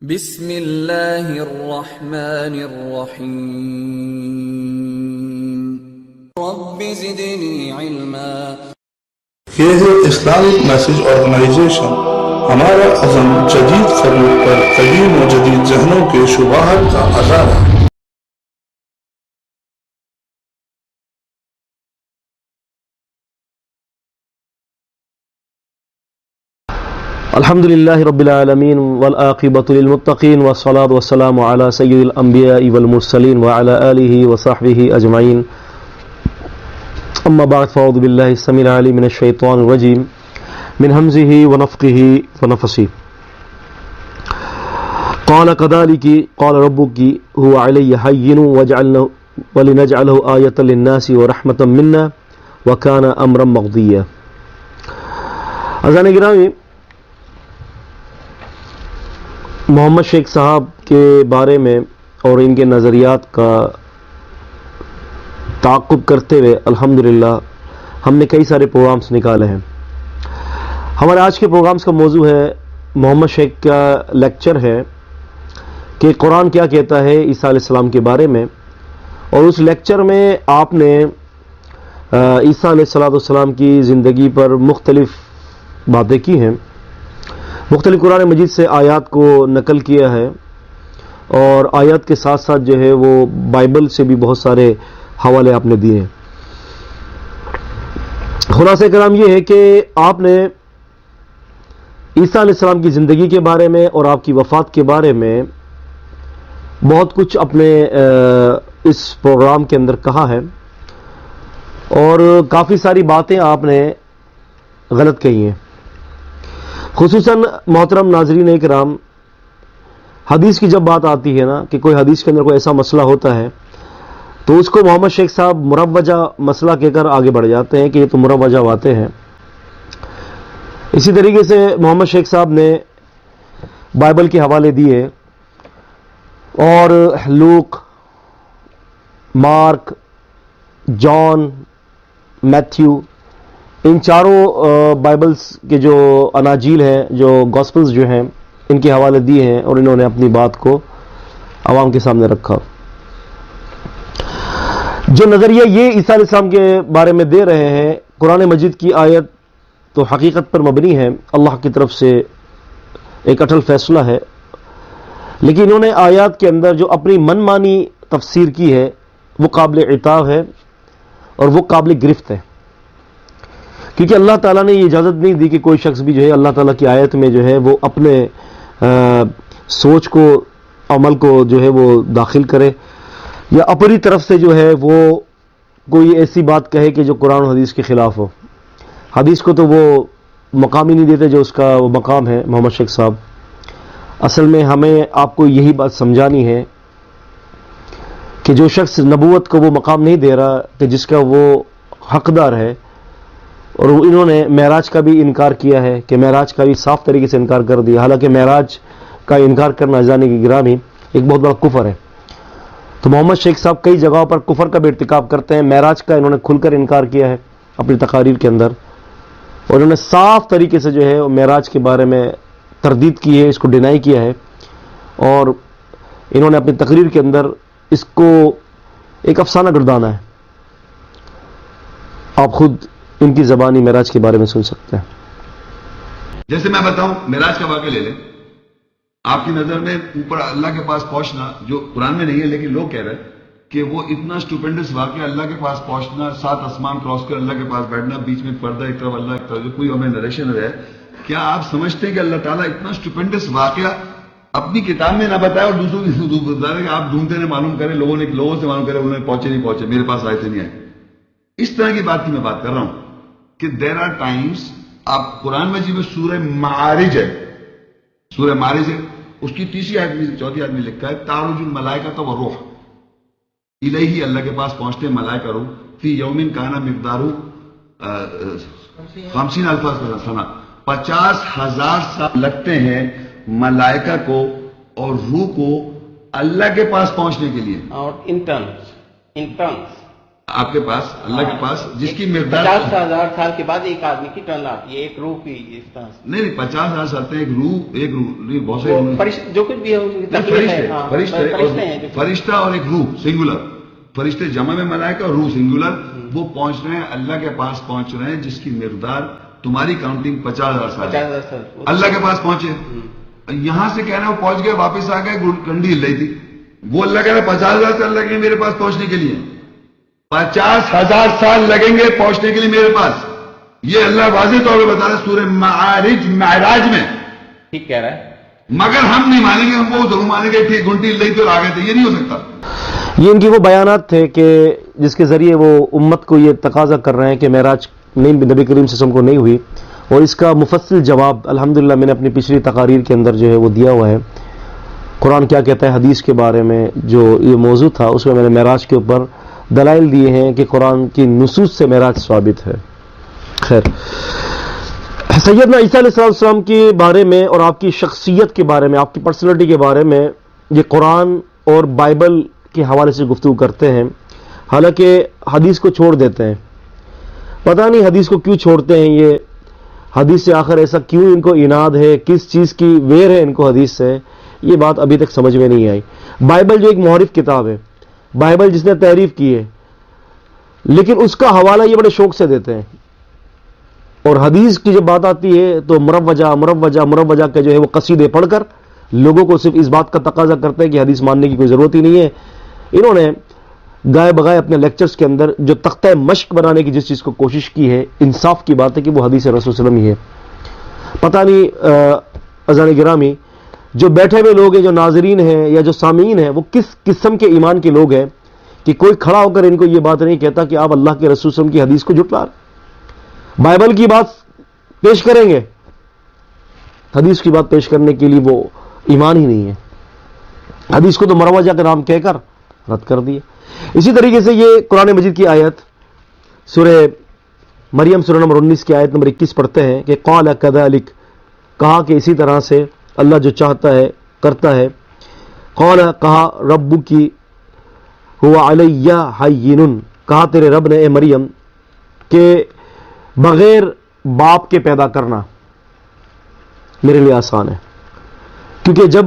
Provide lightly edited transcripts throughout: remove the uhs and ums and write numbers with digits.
بسم اللہ الرحمن الرحیم رب زدنی علما۔ یہ ہے اسلامک میسج آرگنائزیشن۔ ہمارا عزم جدید فریب پر قدیم و جدید ذہنوں کے شبہات کا ازالہ۔ الحمد للہ رب العالمین والعاقبۃ للمتقین والصلاۃ والسلام علی سید الانبیاء والمرسلین وعلی آلہ وصحبہ اجمعین، اما بعد فاعوذ باللہ السمیع العلیم من الشیطان الرجیم من ہمزہ ونفخہ ونفثہ۔ قال كذلك قال ربك هو علی ہین ولنجعلہ آیۃ للناس ورحمۃ منا وکان امرا مقضیا۔ عزیزان گرامی، محمد شیخ صاحب کے بارے میں اور ان کے نظریات کا تعاقب کرتے ہوئے الحمدللہ ہم نے کئی سارے پروگرامز نکالے ہیں۔ ہمارے آج کے پروگرامز کا موضوع ہے، محمد شیخ کا لیکچر ہے کہ قرآن کیا کہتا ہے عیسیٰ علیہ السلام کے بارے میں، اور اس لیکچر میں آپ نے عیسیٰ علیہ السلام کی زندگی پر مختلف باتیں کی ہیں، مختلف قرآن مجید سے آیات کو نقل کیا ہے، اور آیات کے ساتھ ساتھ جو ہے وہ بائبل سے بھی بہت سارے حوالے آپ نے دیے ہیں۔ خلاصہ کلام یہ ہے کہ آپ نے عیسیٰ علیہ السلام کی زندگی کے بارے میں اور آپ کی وفات کے بارے میں بہت کچھ اپنے اس پروگرام کے اندر کہا ہے، اور کافی ساری باتیں آپ نے غلط کہی ہیں۔ خصوصاً محترم ناظرین اکرام، حدیث کی جب بات آتی ہے نا کہ کوئی حدیث کے اندر کوئی ایسا مسئلہ ہوتا ہے تو اس کو محمد شیخ صاحب مروجہ مسئلہ کہہ کر آگے بڑھ جاتے ہیں کہ یہ تو مروجہ باتیں ہیں۔ اسی طریقے سے محمد شیخ صاحب نے بائبل کے حوالے دیے، اور لوک، مارک، جان، میتھیو، ان چاروں بائبلز کے جو اناجیل ہیں، جو گاسپلز جو ہیں، ان کے حوالے دیے ہیں، اور انہوں نے اپنی بات کو عوام کے سامنے رکھا۔ جو نظریہ یہ عیسیٰ علیہ السلام کے بارے میں دے رہے ہیں، قرآن مجید کی آیت تو حقیقت پر مبنی ہے، اللہ کی طرف سے ایک اٹل فیصلہ ہے، لیکن انہوں نے آیات کے اندر جو اپنی من مانی تفسیر کی ہے وہ قابل عتاب ہے اور وہ قابل گرفت ہے، کیونکہ اللہ تعالیٰ نے یہ اجازت نہیں دی کہ کوئی شخص بھی جو ہے اللہ تعالیٰ کی آیت میں جو ہے وہ اپنے سوچ کو، عمل کو جو ہے وہ داخل کرے، یا اپنی طرف سے جو ہے وہ کوئی ایسی بات کہے کہ جو قرآن و حدیث کے خلاف ہو۔ حدیث کو تو وہ مقام ہی نہیں دیتے جو اس کا وہ مقام ہے۔ محمد شیخ صاحب، اصل میں ہمیں آپ کو یہی بات سمجھانی ہے کہ جو شخص نبوت کو وہ مقام نہیں دے رہا کہ جس کا وہ حقدار ہے، اور انہوں نے معراج کا بھی انکار کیا ہے کہ معراج کا بھی صاف طریقے سے انکار کر دیا، حالانکہ معراج کا انکار کرنا جانے کی گرامی ایک بہت بڑا کفر ہے۔ تو محمد شیخ صاحب کئی جگہوں پر کفر کا بھی ارتکاب کرتے ہیں۔ معراج کا انہوں نے کھل کر انکار کیا ہے اپنی تقاریر کے اندر، اور انہوں نے صاف طریقے سے جو ہے معراج کے بارے میں تردید کی ہے، اس کو ڈینائی کیا ہے، اور انہوں نے اپنی تقریر کے اندر اس کو ایک افسانہ گردانا ہے۔ آپ خود ان کی زبانی معراج کے بارے میں سن سکتے ہیں۔ جیسے میں بتاؤں، معراج کا واقعہ لے لیں، آپ کی نظر میں اوپر اللہ کے پاس پہنچنا، جو قرآن میں نہیں ہے لیکن لوگ کہہ رہے ہیں کہ وہ اتنا اسٹوپینڈس واقعہ، اللہ کے پاس پہنچنا، 7 آسمان کراس کر اللہ کے پاس بیٹھنا، بیچ میں پردہ ایک طرف اللہ ایک طرف، جو کوئی ہمیں نریشن ہے، کیا آپ سمجھتے ہیں کہ اللہ تعالیٰ اتنا اسٹوپینڈس واقعہ اپنی کتاب میں نہ بتائے اور دوسروں کی بتا رہے کہ آپ ڈھونڈتے رہے، معلوم کریں، لوگوں سے معلوم کریں، انہوں نے پہنچے نہیں پہنچے، میرے پاس آئے تھے نہیں آئے۔ اس طرح کی بات کی میں بات کر رہا ہوں کہ دیر آر ٹائمز، آپ قرآن مجید میں سورہ معارج ہے، سورہ معارج ہے، اس کی 3 آیت میں 4 آیت میں لکھا ہے تعرج الملائکۃ والروح الیہ، اللہ کے پاس پہنچتے ہیں ملائکہ روح، فی یوم کان مقدارہ 50,000 سنہ، 50,000 سال لگتے ہیں ملائکہ کو اور روح کو اللہ کے پاس پہنچنے کے لیے، اور ان ٹرمز آپ کے پاس اللہ کے پاس جس کی مقدار 50,000 سال کے بعد ایک آدمی کی ٹرن آتی ہے، ایک روح کی اس طرح سے. نہیں 50,000 سال تک ایک روح نہیں، بہت سے جو کچھ بھی ہے فرشتہ اور ایک روح سنگولر، فرشتے جمع میں ملائکہ اور روح سنگولر، وہ پہنچ رہے ہیں اللہ کے پاس پہنچ رہے ہیں جس کی مقدار تمہاری کاؤنٹنگ 50,000 سال اللہ کے پاس پہنچے. یہاں سے کہنا وہ پہنچ گئے، واپس آ گئے، کنڈی ہل رہی تھی. وہ اللہ کہہ رہا 50,000 سال لگیں گے میرے پاس پہنچنے کے لیے، 50,000 سال لگیں گے پہنچنے کے لیے میرے پاس. یہ اللہ واضح طور پہ بتا رہا ہے سورہ معراج میں. ٹھیک کہہ رہا ہے، مگر ہم نہیں مانیں گے، ہم وہ ضرور مانیں گے ٹھیک گھنٹی ہل رہی تو آ گئے تھے. یہ نہیں ہو سکتا. یہ ان کی وہ بیانات تھے کہ جس کے ذریعے وہ امت کو یہ تقاضا کر رہے ہیں کہ معراج نبی کریم صلی اللہ علیہ وسلم کو نہیں ہوئی، اور اس کا مفصل جواب الحمدللہ میں نے اپنی پچھلی تقاریر کے اندر جو ہے وہ دیا ہوا ہے. قرآن کیا کہتا ہے حدیث کے بارے میں، جو یہ موضوع تھا اس میں نے معراج کے اوپر دلائل دیے ہیں کہ قرآن کی نصوص سے معراج ثابت ہے. خیر، سیدنا عیسیٰ علیہ السلام کے بارے میں اور آپ کی شخصیت کے بارے میں، آپ کی پرسنالٹی کے بارے میں یہ قرآن اور بائبل کے حوالے سے گفتگو کرتے ہیں، حالانکہ حدیث کو چھوڑ دیتے ہیں. پتہ نہیں حدیث کو کیوں چھوڑتے ہیں، یہ حدیث سے آخر ایسا کیوں ان کو عناد ہے، کس چیز کی ویر ہے ان کو حدیث سے، یہ بات ابھی تک سمجھ میں نہیں آئی. بائبل جو ایک محرف کتاب ہے، بائبل جس نے تعریف کی ہے، لیکن اس کا حوالہ یہ بڑے شوق سے دیتے ہیں. اور حدیث کی جب بات آتی ہے تو مروجہ کے جو ہے وہ قصیدے پڑھ کر لوگوں کو صرف اس بات کا تقاضا کرتے ہیں کہ حدیث ماننے کی کوئی ضرورت ہی نہیں ہے. انہوں نے گائے بگائے اپنے لیکچرز کے اندر جو تختہ مشق بنانے کی جس چیز کو کوشش کی ہے، انصاف کی بات ہے کہ وہ حدیث رسول صلی اللہ علیہ وسلم ہی ہے. پتہ نہیں عزیزان گرامی، جو بیٹھے ہوئے لوگ ہیں، جو ناظرین ہیں یا جو سامعین ہیں، وہ کس قسم کے ایمان کے لوگ ہیں کہ کوئی کھڑا ہو کر ان کو یہ بات نہیں کہتا کہ آپ اللہ کے رسول صلی اللہ علیہ وسلم کی حدیث کو جھٹلا رہے، بائبل کی بات پیش کریں گے، حدیث کی بات پیش کرنے کے لیے وہ ایمان ہی نہیں ہے. حدیث کو تو مروجہ کا نام کہہ کر رد کر دیے. اسی طریقے سے یہ قرآن مجید کی آیت سورہ مریم سورہ نمبر 19 کی آیت نمبر 21 پڑھتے ہیں کہ قال کذلک، کہا کہ اسی طرح سے اللہ جو چاہتا ہے کرتا ہے. قال، کہا ربکی ہوا علیہ حین، کہا تیرے رب نے اے مریم کہ بغیر باپ کے پیدا کرنا میرے لیے آسان ہے. کیونکہ جب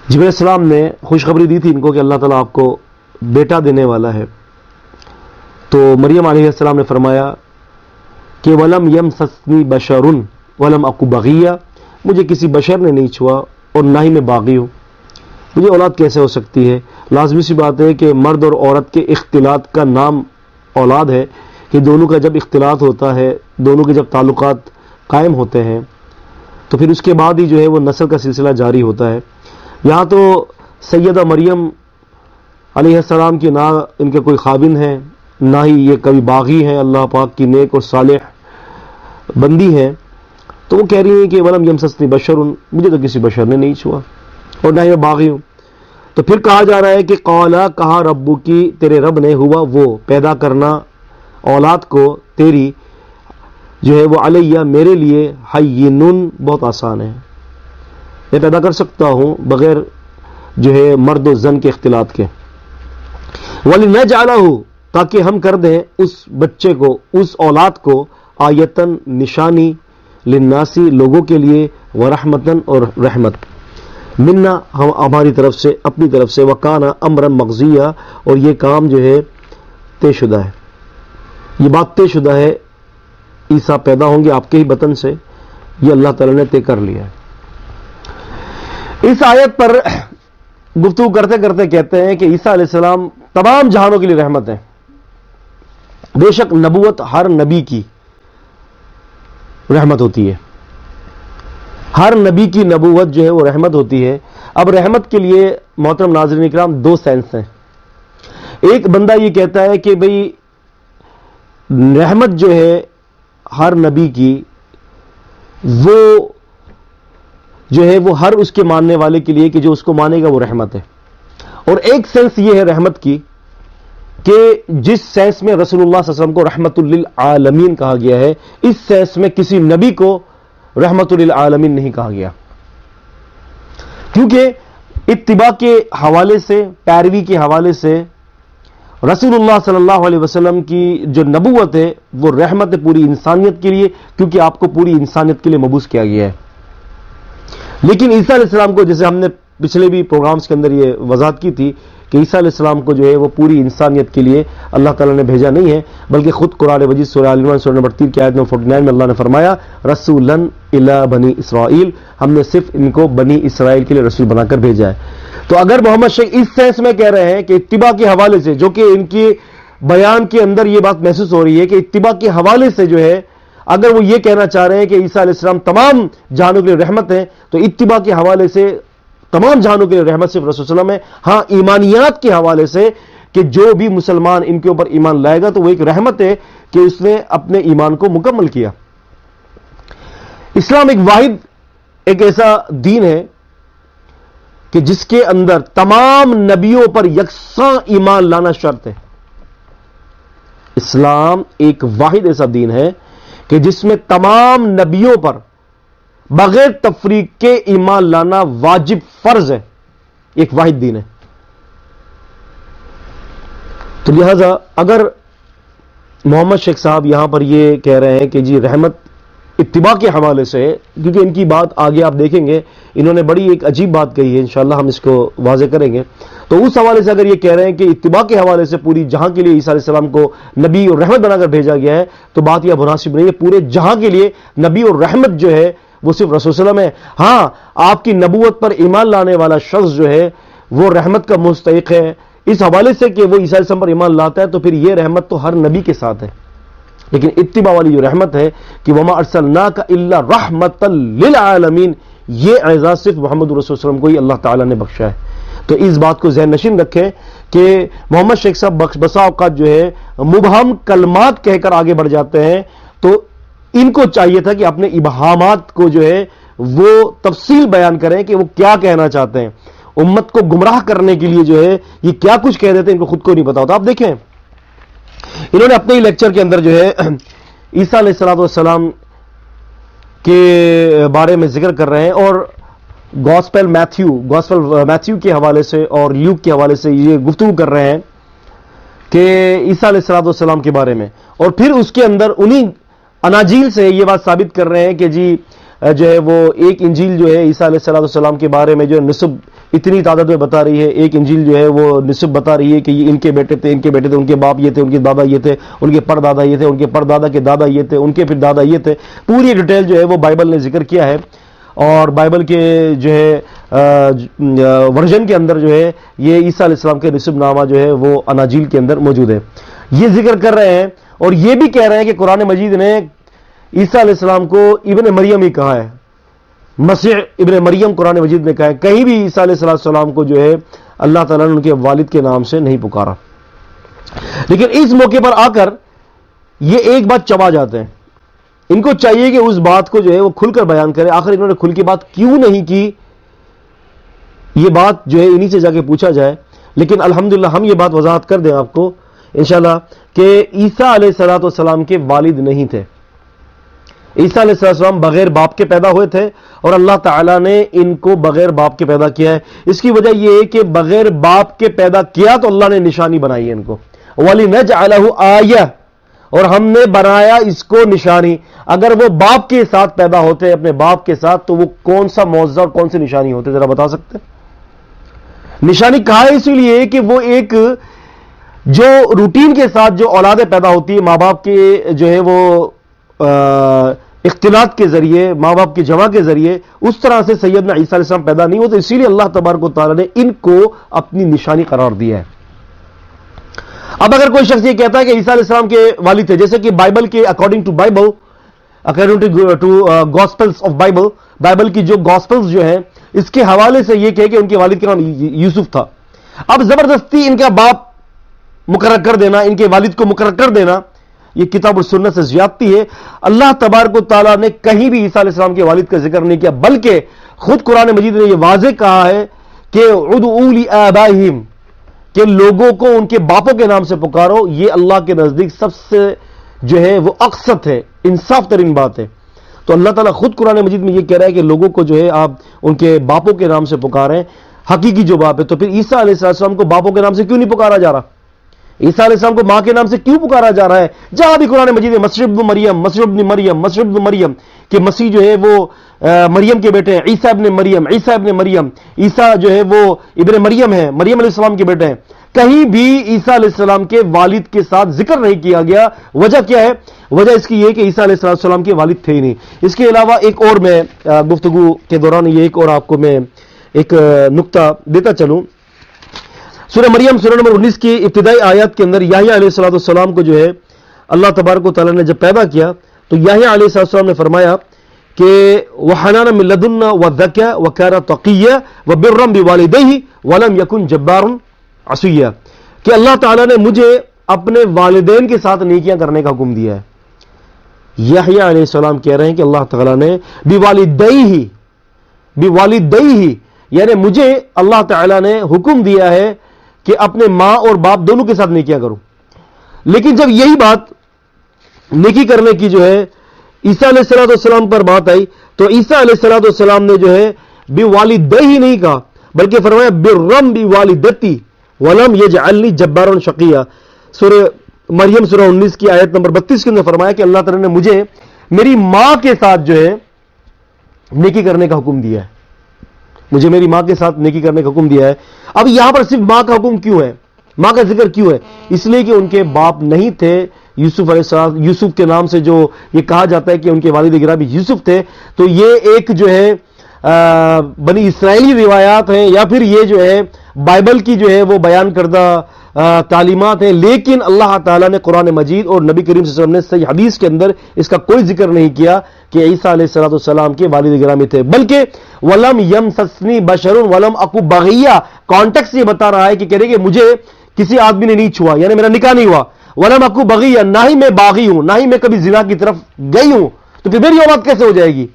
جبرائیل السلام نے خوشخبری دی تھی ان کو کہ اللہ تعالیٰ آپ کو بیٹا دینے والا ہے، تو مریم علیہ السلام نے فرمایا کہ وَلَمْ يَمْسَسْنِي بَشَرٌ وَلَمْ أَكُ بَغِيًّا، مجھے کسی بشر نے نہیں چھوا اور نہ ہی میں باغی ہوں، مجھے اولاد کیسے ہو سکتی ہے. لازمی سی بات ہے کہ مرد اور عورت کے اختلاط کا نام اولاد ہے، کہ دونوں کا جب اختلاط ہوتا ہے، دونوں کے جب تعلقات قائم ہوتے ہیں تو پھر اس کے بعد ہی جو ہے وہ نسل کا سلسلہ جاری ہوتا ہے. یہاں تو سیدہ مریم علیہ السلام کی نہ ان کے کوئی خاوند ہیں، نہ ہی یہ کبھی باغی ہیں، اللہ پاک کی نیک اور صالح بندی ہیں، تو وہ کہہ رہی ہیں کہ ولم یمسسنی بشر، مجھے تو کسی بشر نے نہیں چھوا اور نہ ہی میں باغی ہوں. تو پھر کہا جا رہا ہے کہ قولا، کہا ربو کی، تیرے رب نے، ہوا وہ پیدا کرنا اولاد کو تیری جو ہے وہ علیہ میرے لیے حینن بہت آسان ہے، میں پیدا کر سکتا ہوں بغیر جو ہے مرد و زن کے اختلاط کے. وَلِنَجْعَلَهُ، تاکہ ہم کر دیں اس بچے کو، اس اولاد کو، آیتن نشانی، للناسی لوگوں کے لیے، ورحمتن اور رحمت، منا ہماری طرف سے، اپنی طرف سے، وکانا امرن مقضیہ، اور یہ کام جو ہے طے شدہ ہے، یہ بات طے شدہ ہے، عیسیٰ پیدا ہوں گے آپ کے ہی بطن سے، یہ اللہ تعالیٰ نے طے کر لیا ہے. اس آیت پر گفتگو کرتے کرتے کہتے ہیں کہ عیسیٰ علیہ السلام تمام جہانوں کے لیے رحمت ہے. بے شک نبوت ہر نبی کی رحمت ہوتی ہے، ہر نبی کی نبوت جو ہے وہ رحمت ہوتی ہے. اب رحمت کے لیے محترم ناظرین اکرام دو سینس ہیں. ایک بندہ یہ کہتا ہے کہ بھئی رحمت جو ہے ہر نبی کی، وہ جو ہے وہ ہر اس کے ماننے والے کے لیے کہ جو اس کو مانے گا وہ رحمت ہے. اور ایک سینس یہ ہے رحمت کی کہ جس سینس میں رسول اللہ صلی اللہ علیہ وسلم کو رحمت للعالمین کہا گیا ہے، اس سینس میں کسی نبی کو رحمت للعالمین نہیں کہا گیا، کیونکہ اتباع کے حوالے سے، پیروی کے حوالے سے رسول اللہ صلی اللہ علیہ وسلم کی جو نبوت ہے وہ رحمت ہے پوری انسانیت کے لیے، کیونکہ آپ کو پوری انسانیت کے لیے مبعوث کیا گیا ہے. لیکن عیسیٰ علیہ السلام کو، جیسے ہم نے پچھلے بھی پروگرامز کے اندر یہ وضاحت کی تھی کہ عیسیٰ علیہ السلام کو جو ہے وہ پوری انسانیت کے لیے اللہ تعالیٰ نے بھیجا نہیں ہے، بلکہ خود قرآن مجید سورہ آل عمران سورہ نمبر 3 کی آیت نمبر 49 میں اللہ نے فرمایا رسولا الی بنی اسرائیل، ہم نے صرف ان کو بنی اسرائیل کے لیے رسول بنا کر بھیجا ہے. تو اگر محمد شیخ اس سینس میں کہہ رہے ہیں کہ اتباع کے حوالے سے، جو کہ ان کے بیان کے اندر یہ بات محسوس ہو رہی ہے کہ اتباع کے حوالے سے جو ہے اگر وہ یہ کہنا چاہ رہے ہیں کہ عیسیٰ علیہ السلام تمام جہانوں کے لیے رحمت ہے، تو اتباع کے حوالے سے تمام جہانوں کے لیے رحمت صرف رسول صلی اللہ علیہ وسلم ہے. ہاں ایمانیات کے حوالے سے کہ جو بھی مسلمان ان کے اوپر ایمان لائے گا تو وہ ایک رحمت ہے کہ اس نے اپنے ایمان کو مکمل کیا. اسلام ایک واحد ایک ایسا دین ہے کہ جس کے اندر تمام نبیوں پر یکساں ایمان لانا شرط ہے. اسلام ایک واحد ایسا دین ہے کہ جس میں تمام نبیوں پر بغیر تفریق کے ایمان لانا واجب فرض ہے. ایک واحد دین ہے. تو لہذا اگر محمد شیخ صاحب یہاں پر یہ کہہ رہے ہیں کہ جی رحمت اتباع کے حوالے سے، کیونکہ ان کی بات آگے آپ دیکھیں گے انہوں نے بڑی ایک عجیب بات کہی ہے، انشاءاللہ ہم اس کو واضح کریں گے. تو اس حوالے سے اگر یہ کہہ رہے ہیں کہ اتباع کے حوالے سے پوری جہاں کے لیے عیسیٰ علیہ السلام کو نبی اور رحمت بنا کر بھیجا گیا ہے، تو بات یہ مناسب نہیں ہے. پورے جہاں کے لیے نبی اور رحمت جو ہے وہ صرف رسول صلی اللہ علیہ وسلم ہے. ہاں آپ کی نبوت پر ایمان لانے والا شخص جو ہے وہ رحمت کا مستحق ہے اس حوالے سے کہ وہ عیسیٰ علیہ السلام پر ایمان لاتا ہے، تو پھر یہ رحمت تو ہر نبی کے ساتھ ہے. لیکن اتباع والی جو رحمت ہے کہ وما ارسلناک الا رحمتا للعالمین، یہ اعزاز صرف محمد رسول صلی اللہ علیہ وسلم کو ہی اللہ تعالیٰ نے بخشا ہے. تو اس بات کو ذہن نشین رکھیں کہ محمد شیخ صاحب بسا اوقات جو ہے مبہم کلمات کہہ کر آگے بڑھ جاتے ہیں، تو ان کو چاہیے تھا کہ اپنے ابہامات کو جو ہے وہ تفصیل بیان کریں کہ وہ کیا کہنا چاہتے ہیں. امت کو گمراہ کرنے کے لیے جو ہے یہ کیا کچھ کہہ دیتے ہیں ان کو خود کو نہیں پتا ہوتا. آپ دیکھیں انہوں نے اپنے ہی لیکچر کے اندر جو ہے عیسیٰ علیہ السلام کے بارے میں ذکر کر رہے ہیں، اور گاسپل میتھیو کے حوالے سے اور لیوک کے حوالے سے یہ گفتگو کر رہے ہیں کہ عیسیٰ علیہ السلام کے بارے میں، اور پھر اس کے اندر انہی اناجیل سے یہ بات ثابت کر رہے ہیں کہ جی جو ہے وہ ایک انجیل جو ہے عیسیٰ علیہ السلام کے بارے میں جو نسب اتنی تعداد میں بتا رہی ہے، ایک انجیل جو ہے وہ نسب بتا رہی ہے کہ یہ ان کے بیٹے تھے، ان کے باپ یہ تھے، ان کے دادا یہ تھے، ان کے پردادا یہ تھے، ان کے پردادا کے دادا یہ تھے، ان کے پھر دادا یہ تھے. پوری ڈیٹیل جو ہے وہ بائبل نے ذکر کیا ہے، اور بائبل کے جو ہے ورژن کے اندر جو ہے یہ عیسیٰ علیہ السلام کے نسب نامہ جو ہے وہ اناجیل کے اندر موجود ہے. یہ ذکر کر رہے ہیں اور یہ بھی کہہ رہے ہیں کہ قرآن مجید نے عیسیٰ علیہ السلام کو ابن مریم ہی کہا ہے، مسیح ابن مریم قرآن مجید نے کہا ہے. کہیں بھی عیسیٰ علیہ السلام کو جو ہے اللہ تعالیٰ نے ان کے والد کے نام سے نہیں پکارا. لیکن اس موقع پر آ کر یہ ایک بات چبا جاتے ہیں. ان کو چاہیے کہ اس بات کو جو ہے وہ کھل کر بیان کرے. آخر انہوں نے کھل کے بات کیوں نہیں کی، یہ بات جو ہے انہی سے جا کے پوچھا جائے. لیکن الحمدللہ ہم یہ بات وضاحت کر دیں آپ کو انشاءاللہ کہ عیسیٰ علیہ السلام کے والد نہیں تھے. عیسیٰ علیہ السلام بغیر باپ کے پیدا ہوئے تھے، اور اللہ تعالیٰ نے ان کو بغیر باپ کے پیدا کیا ہے. اس کی وجہ یہ ہے کہ بغیر باپ کے پیدا کیا تو اللہ نے نشانی بنائی ہے ان کو. وَلِنَجْعَلَهُ آیَةً، اور ہم نے بنایا اس کو نشانی. اگر وہ باپ کے ساتھ پیدا ہوتے اپنے باپ کے ساتھ تو وہ کون سا معجزہ اور کون سی نشانی ہوتے، ذرا بتا سکتے؟ نشانی کہا ہے اسی لیے کہ وہ ایک جو روٹین کے ساتھ جو اولادیں پیدا ہوتی ہے ماں باپ کے جو ہے وہ اختلاط کے ذریعے، ماں باپ کی جمع کے ذریعے، اس طرح سے سیدنا عیسیٰ علیہ السلام پیدا نہیں ہوتے. اسی لیے اللہ تبارک و تعالیٰ نے ان کو اپنی نشانی قرار دیا ہے. اب اگر کوئی شخص یہ کہتا ہے کہ عیسیٰ علیہ السلام کے والد تھے، جیسے کہ بائبل کے according to gospels of Bible کی جو گاسپلز جو ہیں اس کے حوالے سے یہ کہے کہ ان کے والد کا نام یوسف تھا. اب زبردستی ان کا باپ مقرر کر دینا، ان کے والد کو مقرر کر دینا، یہ کتاب اور سنت سے زیادتی ہے. اللہ تبارک و تعالیٰ نے کہیں بھی عیسیٰ علیہ السلام کے والد کا ذکر نہیں کیا، بلکہ خود قرآن مجید نے یہ واضح کہا ہے کہ ادعوا لآبائہم، کہ لوگوں کو ان کے باپوں کے نام سے پکارو. یہ اللہ کے نزدیک سب سے جو ہے وہ اقسط ہے، انصاف ترین بات ہے. تو اللہ تعالیٰ خود قرآن مجید میں یہ کہہ رہا ہے کہ لوگوں کو جو ہے آپ ان کے باپوں کے نام سے پکاریں، حقیقی جو باپ ہے. تو پھر عیسیٰ علیہ السلام کو باپوں کے نام سے کیوں نہیں پکارا جا رہا؟ عیسیٰ علیہ السلام کو ماں کے نام سے کیوں پکارا جا رہا ہے؟ جہاں بھی قرآن مجید میں مسیح ابن مریم، مسیح ابن مریم، مسیح ابن مریم، کہ مسیح جو ہے وہ مریم کے بیٹے ہیں، عیسیٰ ابن مریم، عیسیٰ ابن مریم، عیسیٰ جو ہے وہ ابن مریم ہے، مریم علیہ السلام کے بیٹے ہیں، کہیں بھی عیسیٰ علیہ السلام کے والد کے ساتھ ذکر نہیں کیا گیا. وجہ کیا ہے؟ وجہ اس کی یہ کہ عیسیٰ علیہ السلام کے والد تھے ہی نہیں. اس کے علاوہ ایک اور میں گفتگو کے دوران یہ ایک اور آپ کو میں ایک نقطہ دیتا چلوں. سورہ مریم سورہ نمبر 19 کی ابتدائی آیات کے اندر یحییٰ علیہ السلام کو جو ہے اللہ تبارک و تعالیٰ نے جب پیدا کیا تو یحییٰ علیہ السلام نے فرمایا کہ وَحَنَانًا مِن لَدُنَّا وَذَكَّىٰ وَكَانَ تَقِيًّا وَبِرًّا بِوَالِدَيْهِ وَلَمْ يَكُنْ جَبَّارٌ عَصِيًّا، کہ اللہ تعالیٰ نے مجھے اپنے والدین کے ساتھ نیکیاں کرنے کا حکم دیا ہے. یحییٰ علیہ السلام کہہ رہے ہیں کہ اللہ تعالیٰ نے بِوَالِدَيْهِ یعنی مجھے اللہ تعالیٰ نے حکم دیا ہے کہ اپنے ماں اور باپ دونوں کے ساتھ نیکیاں کروں. لیکن جب یہی بات نیکی کرنے کی جو ہے عیسیٰ علیہ السلام پر بات آئی تو عیسیٰ علیہ السلام نے جو ہے بِوَالِدَيْهِ نہیں کہا بلکہ فرمایا بِرًّا بِوَالِدَتِي وَلَمْ يَجْعَلْنِي جَبَّارًا شَقِيًّا. سورہ مریم سورہ 19 کی آیت نمبر 32 کے اندر فرمایا کہ اللہ تعالیٰ نے مجھے میری ماں کے ساتھ جو ہے نیکی کرنے کا حکم دیا ہے، مجھے میری ماں کے ساتھ نیکی کرنے کا حکم دیا ہے. اب یہاں پر صرف ماں کا حکم کیوں ہے، ماں کا ذکر کیوں ہے؟ اس لیے کہ ان کے باپ نہیں تھے یوسف علیہ السلام، یوسف کے نام سے جو یہ کہا جاتا ہے کہ ان کے والد گرامی یوسف تھے، تو یہ ایک جو ہے بنی اسرائیلی روایات ہیں یا پھر یہ جو ہے بائبل کی جو ہے وہ بیان کردہ تعلیمات ہیں. لیکن اللہ تعالیٰ نے قرآن مجید اور نبی کریم صلی اللہ علیہ وسلم نے صحیح حدیث کے اندر اس کا کوئی ذکر نہیں کیا کہ عیسیٰ علیہ السلام کے والد گرامی تھے، بلکہ وَلَمْ يَمْسَسْنِي بَشَرٌ وَلَمْ أَكُ بَغِيًّا، کانٹیکس یہ بتا رہا ہے کہ کہہ رہے کہ مجھے کسی آدمی نے نہیں چھوا، یعنی میرا نکاح نہیں ہوا. وَلَمْ أَكُ بَغِيًّا، نہ ہی میں باغی ہوں، نہ ہی میں کبھی زنا کی طرف گئی ہوں، تو پھر میری اولاد کیسے ہو جائے گی؟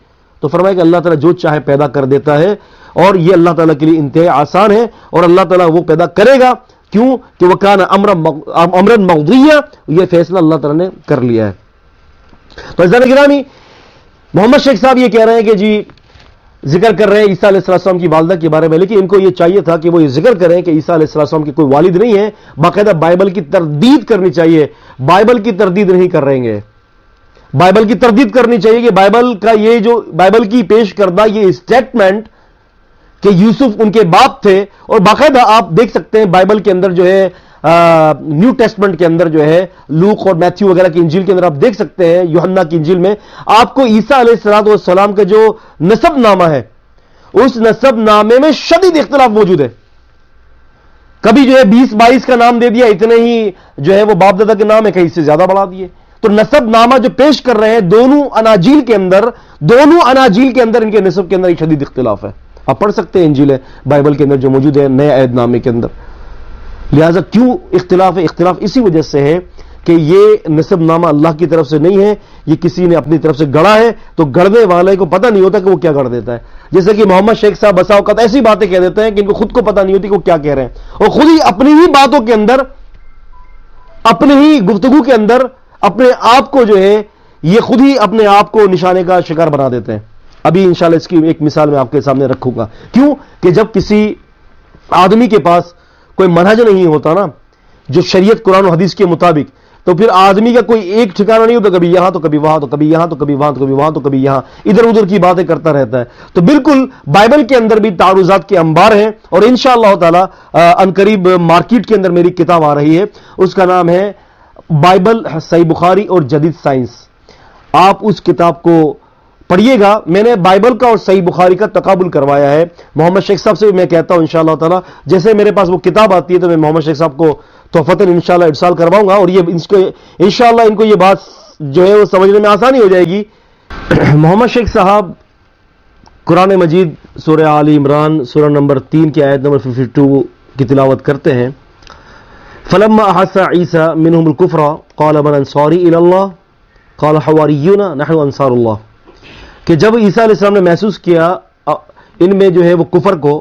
تو فرمایا کہ اللہ تعالیٰ جو چاہے پیدا کر دیتا ہے اور یہ اللہ تعالیٰ کے لیے انتہائی آسان ہے اور اللہ تعالیٰ وہ پیدا کرے گا. کیوں کہ وہ کان امرا مقضیا، یہ فیصلہ اللہ تعالیٰ نے کر لیا ہے. تو عزیزان گرامی، محمد شیخ صاحب یہ کہہ رہے ہیں کہ جی ذکر کر رہے ہیں عیسیٰ علیہ السلام کی والدہ کے بارے میں، لیکن ان کو یہ چاہیے تھا کہ وہ یہ ذکر کریں کہ عیسیٰ علیہ السلام کی کوئی والد نہیں ہے، باقاعدہ بائبل کی تردید کرنی چاہیے. بائبل کی تردید نہیں کر رہے ہیں، بائبل کی تردید کرنی چاہیے کہ بائبل کا یہ جو بائبل کی پیش کردہ یہ اسٹیٹمنٹ کہ یوسف ان کے باپ تھے، اور باقاعدہ آپ دیکھ سکتے ہیں بائبل کے اندر جو ہے نیو ٹیسٹمنٹ کے اندر جو ہے لوک اور میتھیو وغیرہ کی انجیل کے اندر آپ دیکھ سکتے ہیں، یوحنا کی انجیل میں آپ کو عیسیٰ علیہ السلام کا جو نسب نامہ ہے اس نسب نامے میں شدید اختلاف موجود ہے. کبھی جو ہے 20-22 کا نام دے دیا، اتنے ہی جو ہے وہ باپ دادا کے نام ہے، کہیں اس سے زیادہ بڑھا دیے. تو نسب نامہ جو پیش کر رہے ہیں دونوں اناجیل کے اندر ان کے نسب کے اندر ایک شدید اختلاف ہے. آپ پڑھ سکتے ہیں انجیل بائبل کے اندر جو موجود ہے نئے عہد نامے کے اندر. لہذا کیوں اختلاف ہے؟ اختلاف اسی وجہ سے ہے کہ یہ نسب نامہ اللہ کی طرف سے نہیں ہے، یہ کسی نے اپنی طرف سے گڑھا ہے. تو گڑھنے والے کو پتہ نہیں ہوتا کہ وہ کیا گڑھ دیتا ہے. جیسے کہ محمد شیخ صاحب بسا اوقات ایسی باتیں کہہ دیتے ہیں کہ ان کو خود کو پتہ نہیں ہوتی کہ وہ کیا کہہ رہے ہیں، اور خود ہی اپنی ہی باتوں کے اندر، اپنی ہی گفتگو کے اندر اپنے آپ کو جو ہے یہ خود ہی اپنے آپ کو نشانے کا شکار بنا دیتے ہیں. ابھی انشاءاللہ اس کی ایک مثال میں آپ کے سامنے رکھوں گا. کیوں کہ جب کسی آدمی کے پاس کوئی منہج نہیں ہوتا نا جو شریعت قرآن و حدیث کے مطابق، تو پھر آدمی کا کوئی ایک ٹھکانہ نہیں ہوتا، کبھی یہاں تو کبھی وہاں، تو کبھی یہاں تو کبھی وہاں، تو کبھی وہاں تو کبھی یہاں، ادھر ادھر کی باتیں کرتا رہتا ہے. تو بالکل بائبل کے اندر بھی تعارضات کے انبار ہیں، اور انشاءاللہ تعالی عنقریب مارکیٹ کے اندر میری کتاب آ رہی ہے، اس کا نام ہے بائبل صحیح بخاری اور جدید سائنس. آپ اس کتاب کو پڑھیے گا. میں نے بائبل کا اور صحیح بخاری کا تقابل کروایا ہے. محمد شیخ صاحب سے بھی میں کہتا ہوں انشاءاللہ تعالی جیسے میرے پاس وہ کتاب آتی ہے تو میں محمد شیخ صاحب کو تحفتاً انشاءاللہ ارسال کرواؤں گا، اور یہ انشاءاللہ ان کو یہ بات جو ہے وہ سمجھنے میں آسانی ہو جائے گی. محمد شیخ صاحب قرآن مجید سورہ آل عمران سورہ نمبر 3 کی آیت نمبر 52 کی تلاوت کرتے ہیں. فلما احس عیسی منهم الكفر قال من انصاری الی اللہ قال حواریون نحن انصار اللہ، کہ جب عیسیٰ علیہ السلام نے محسوس کیا ان میں جو ہے وہ کفر کو،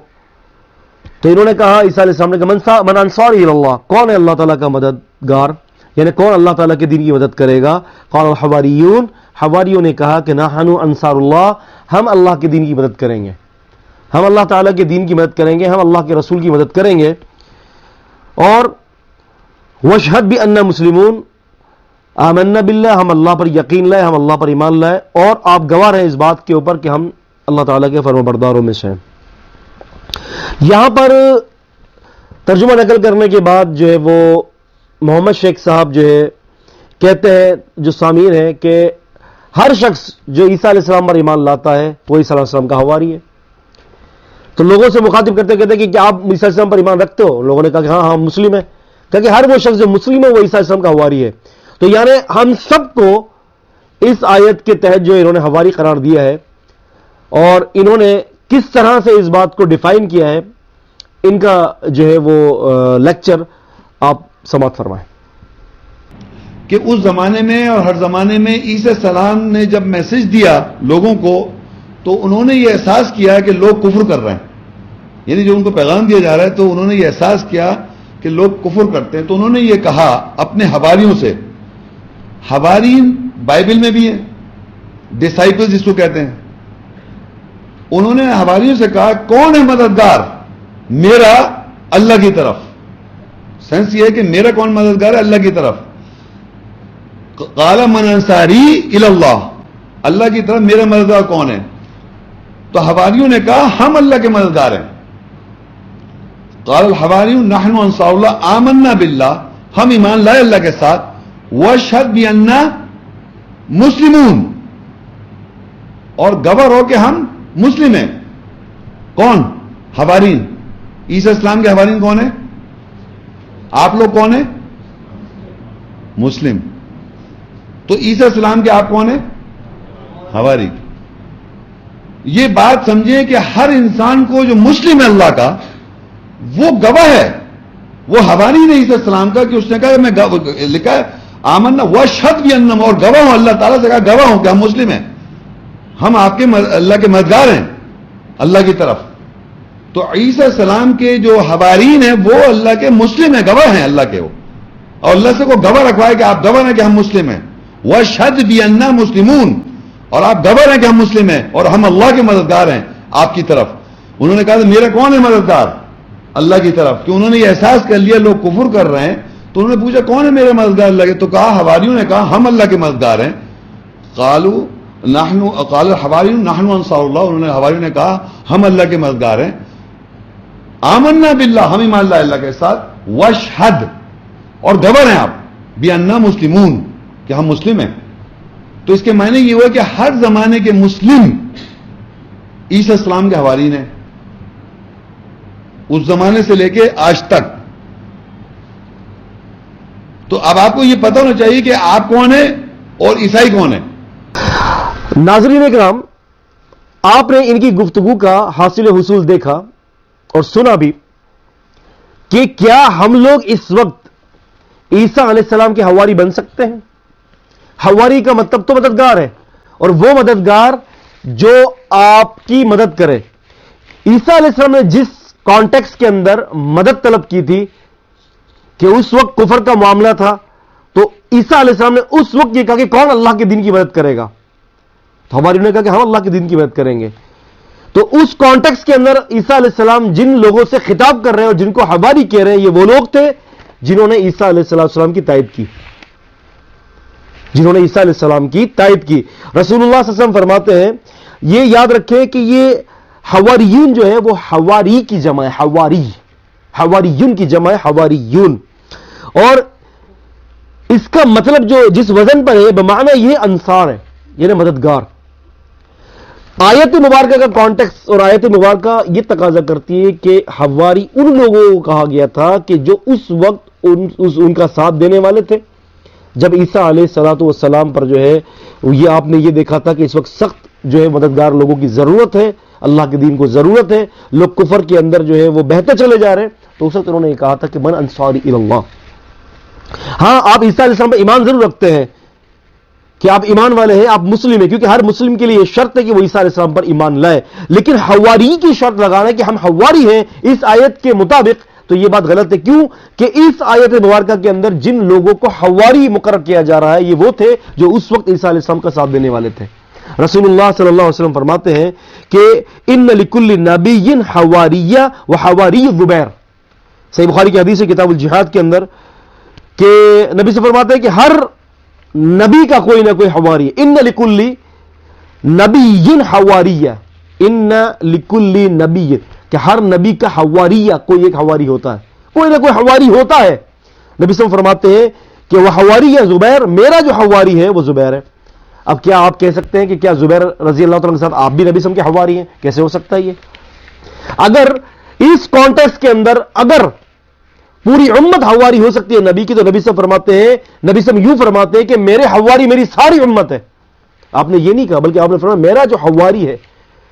تو انہوں نے کہا، عیسیٰ علیہ السلام نے کہا من انصاری الی اللہ، کون ہے اللہ تعالیٰ کا مددگار، یعنی کون اللہ تعالیٰ کے دین کی مدد کرے گا. قال الحواریون، حواریوں نے کہا کہ نحن انصار اللہ، ہم اللہ کے دین کی مدد کریں گے، ہم اللہ تعالیٰ کے دین کی مدد کریں گے، ہم اللہ کے رسول کی مدد کریں گے. اور وشہد بِأَنَّا مسلمون آمنا باللہ، ہم اللہ پر یقین لائے، ہم اللہ پر ایمان لائے، اور آپ گواہ ہیں اس بات کے اوپر کہ ہم اللہ تعالیٰ کے فرمانبرداروں میں سے ہیں۔ یہاں پر ترجمہ نقل کرنے کے بعد جو ہے وہ محمد شیخ صاحب جو ہے کہتے ہیں، جو سامعین ہیں، کہ ہر شخص جو عیسیٰ علیہ السلام پر ایمان لاتا ہے وہ عیسیٰ علیہ السلام کا حواری ہے۔ تو لوگوں سے مخاطب کرتے کہتے ہیں کہ کیا آپ عیسیٰ علیہ السلام پر ایمان رکھتے ہو؟ لوگوں نے کہا کہ ہاں ہم مسلم ہیں۔ کہا کہ ہر وہ شخص جو مسلم ہے وہ عیسیٰ علیہ السلام کا حواری ہے۔ تو یعنی ہم سب کو اس آیت کے تحت جو انہوں نے حواری قرار دیا ہے، اور انہوں نے کس طرح سے اس بات کو ڈیفائن کیا ہے، ان کا جو ہے وہ لیکچر آپ سماعت فرمائیں۔ کہ اس زمانے میں اور ہر زمانے میں عیسیٰ السلام نے جب میسج دیا لوگوں کو، تو انہوں نے یہ احساس کیا کہ لوگ کفر کر رہے ہیں، یعنی جو ان کو پیغام دیا جا رہا ہے، تو انہوں نے یہ احساس کیا کہ لوگ کفر کرتے ہیں۔ تو انہوں نے یہ کہا اپنے حواریوں سے، حوارین بائبل میں بھی ہیں، ڈسائپل جس کو کہتے ہیں، انہوں نے حواریوں سے کہا کون ہے مددگار میرا اللہ کی طرف؟ سینس یہ ہے کہ میرا کون مددگار ہے اللہ کی طرف؟ قال من انصاری الی اللہ، اللہ کی طرف میرا مددگار کون ہے؟ تو حواریوں نے کہا ہم اللہ کے مددگار ہیں۔ قال الحواریون نحن انصار اللہ آمنا باللہ، ہم ایمان لائے اللہ کے ساتھ، واشہد بأننا مسلمون، اور گواہ ہو کہ ہم مسلم ہیں۔ کون؟ حوارین۔ عیسیٰ السلام کے حوارین کون ہیں؟ آپ لوگ کون ہیں؟ مسلم۔ تو عیسیٰ السلام کے آپ کون ہیں؟ حواری۔ یہ بات سمجھیں کہ ہر انسان کو جو مسلم ہے اللہ کا، وہ گواہ ہے، وہ حواری نے عیسیٰ السلام کا، کہ اس نے کہا کہ میں لکھا ہے آمنا واشہد بأننا، اور گواہ ہوں، اللہ تعالیٰ سے کہا گواہ ہوں کہ ہم مسلم ہیں، ہم آپ کے اللہ کے مددگار ہیں اللہ کی طرف۔ تو عیسیٰ السلام کے جو حوارین ہیں وہ اللہ کے مسلم ہیں، گواہ ہیں اللہ کے، وہ اور اللہ سے کو گواہ رکھوائے کہ آپ گواہ ہیں کہ ہم مسلم ہیں۔ واشہد بأننا مسلمون، اور آپ گواہ ہیں کہ ہم مسلم ہیں اور ہم اللہ کے مددگار ہیں آپ کی طرف۔ انہوں نے کہا میرا کون ہے مددگار اللہ کی طرف؟ کہ انہوں نے یہ احساس کر لیا لوگ کفر کر رہے ہیں، تو انہوں نے پوچھا کون ہے میرے مددگار اللہ کے؟ تو کہا حواریوں نے کہا ہم اللہ کے مددگار ہیں۔ قال الحواریون نحن انصار اللہ، انہوں نے حواریوں نے کہا ہم اللہ کے مددگار ہیں۔ آمنا باللہ، ہم ایمان لائے اللہ کے ساتھ، واشہد، اور گواہ ہیں آپ، بأننا مسلمون، کہ ہم مسلم ہیں۔ تو اس کے معنی یہ ہوا کہ ہر زمانے کے مسلم عیسیٰ السلام کے حوارین ہیں، اس زمانے سے لے کے آج تک۔ تو اب آپ کو یہ پتہ ہونا چاہیے کہ آپ کون ہیں اور عیسائی کون ہیں۔ ناظرین اکرام، آپ نے ان کی گفتگو کا حاصل حصول دیکھا اور سنا بھی کہ کیا ہم لوگ اس وقت عیسیٰ علیہ السلام کے حواری بن سکتے ہیں؟ حواری کا مطلب تو مددگار ہے، اور وہ مددگار جو آپ کی مدد کرے۔ عیسیٰ علیہ السلام نے جس کانٹیکس کے اندر مدد طلب کی تھی کہ اس وقت کفر کا معاملہ تھا، تو عیسیٰ علیہ السلام نے اس وقت یہ کہا کہ کون اللہ کے دین کی مدد کرے گا؟ تو ہماری نے کہا کہ ہم اللہ کے دین کی مدد کریں گے۔ تو اس کانٹیکس کے اندر عیسیٰ علیہ السلام جن لوگوں سے خطاب کر رہے ہیں اور جن کو حواری کہہ رہے ہیں، یہ وہ لوگ تھے جنہوں نے عیسیٰ علیہ السلام کی تائید کی، جنہوں نے عیسیٰ علیہ السلام کی تائید کی۔ رسول اللہ صلی اللہ علیہ وسلم فرماتے ہیں، یہ یاد رکھیں کہ یہ حواریون جو ہے وہ حواری کی جمع ہے، حواریون کی جمع ہے، حواریون، اور اس کا مطلب جو جس وزن پر ہے بمعنی یہ انصار ہے، یعنی مددگار۔ آیت مبارکہ کا کانٹیکس اور آیت مبارکہ یہ تقاضا کرتی ہے کہ حواری ان لوگوں کو کہا گیا تھا کہ جو اس وقت ان کا ساتھ دینے والے تھے، جب عیسیٰ علیہ الصلوۃ والسلام پر جو ہے یہ آپ نے یہ دیکھا تھا کہ اس وقت سخت جو ہے مددگار لوگوں کی ضرورت ہے، اللہ کے دین کو ضرورت ہے، لوگ کفر کے اندر جو ہے وہ بہتے چلے جا رہے ہیں، تو اس وقت انہوں نے یہ کہا تھا کہ من انصاری الی اللہ۔ ہاں، آپ عیسیٰ علیہ السلام پر ایمان ضرور رکھتے ہیں کہ آپ ایمان والے ہیں، آپ مسلم ہیں، کیونکہ ہر مسلم کے لیے یہ شرط ہے کہ وہ عیسیٰ علیہ السلام پر ایمان لائے، لیکن حواری کی شرط لگانا ہے کہ ہم حواری ہیں اس آیت کے مطابق، تو یہ بات غلط ہے۔ کیوں کہ اس آیت مبارکہ کے اندر جن لوگوں کو حواری مقرر کیا جا رہا ہے یہ وہ تھے جو اس وقت عیسیٰ علیہ السلام کا ساتھ دینے والے تھے۔ رسول اللہ صلی اللہ علیہ وسلم فرماتے ہیں کہ ان لکل نبی حواریہ و حواری الزبیر، صحیح بخاری کی حدیث ہے کتاب الجہاد کے اندر، کہ نبی سے فرماتے ہیں کہ ہر نبی کا کوئی نہ کوئی حواری ہے. ان لکلی نبی حواریہ، ان لکلی نبی، کہ ہر نبی کا حواریہ کوئی ایک حواری ہوتا ہے، کوئی نہ کوئی حواری ہوتا ہے. نبی صلی اللہ علیہ وسلم فرماتے ہیں کہ وہ حواری ہے زبیر، میرا جو حواری ہے وہ زبیر ہے. اب کیا آپ کہہ سکتے ہیں کہ کیا زبیر رضی اللہ تعالیٰ کے ساتھ آپ بھی نبی صلی اللہ علیہ وسلم کے حواری ہیں؟ کیسے ہو سکتا ہے یہ؟ اگر اس کانٹیکسٹ کے اندر اگر پوری امت حواری ہو سکتی ہے نبی کی، تو نبی صلی اللہ علیہ وسلم فرماتے ہیں، نبی صلی اللہ علیہ وسلم یوں فرماتے ہیں کہ میرے حواری میری ساری امت ہے. آپ نے یہ نہیں کہا بلکہ آپ نے فرمایا میرا جو حواری ہے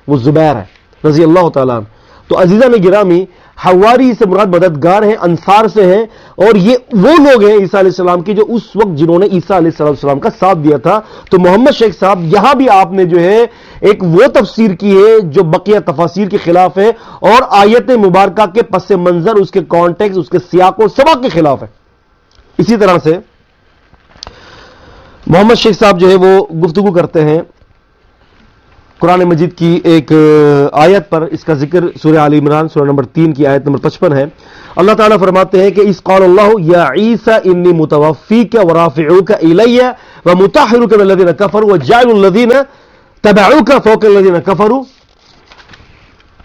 وہ زبیر ہے رضی اللہ تعالیٰ عنہ. تو عزیزان گرامی، حواری سے مراد مددگار ہیں، انصار سے ہیں، اور یہ وہ لوگ ہیں عیسیٰ علیہ السلام کی جو اس وقت جنہوں نے عیسیٰ علیہ السلام کا ساتھ دیا تھا. تو محمد شیخ صاحب یہاں بھی آپ نے جو ہے ایک وہ تفسیر کی ہے جو بقیہ تفاسیر کے خلاف ہے، اور آیت مبارکہ کے پس منظر، اس کے کانٹیکس، اس کے سیاق و سباق کے خلاف ہے. اسی طرح سے محمد شیخ صاحب جو ہے وہ گفتگو کرتے ہیں قرآن مجید کی ایک آیت پر. اس کا ذکر سورہ آل عمران سورہ نمبر 3 کی آیت نمبر 55 ہے. اللہ تعالیٰ فرماتے ہیں کہ اس قال اللہ یا عیسیٰ انی متوفیک ورافعوک الی ومطہرک من الذین کفروا وجاعل الذین تبعوک فوق الذین کفروا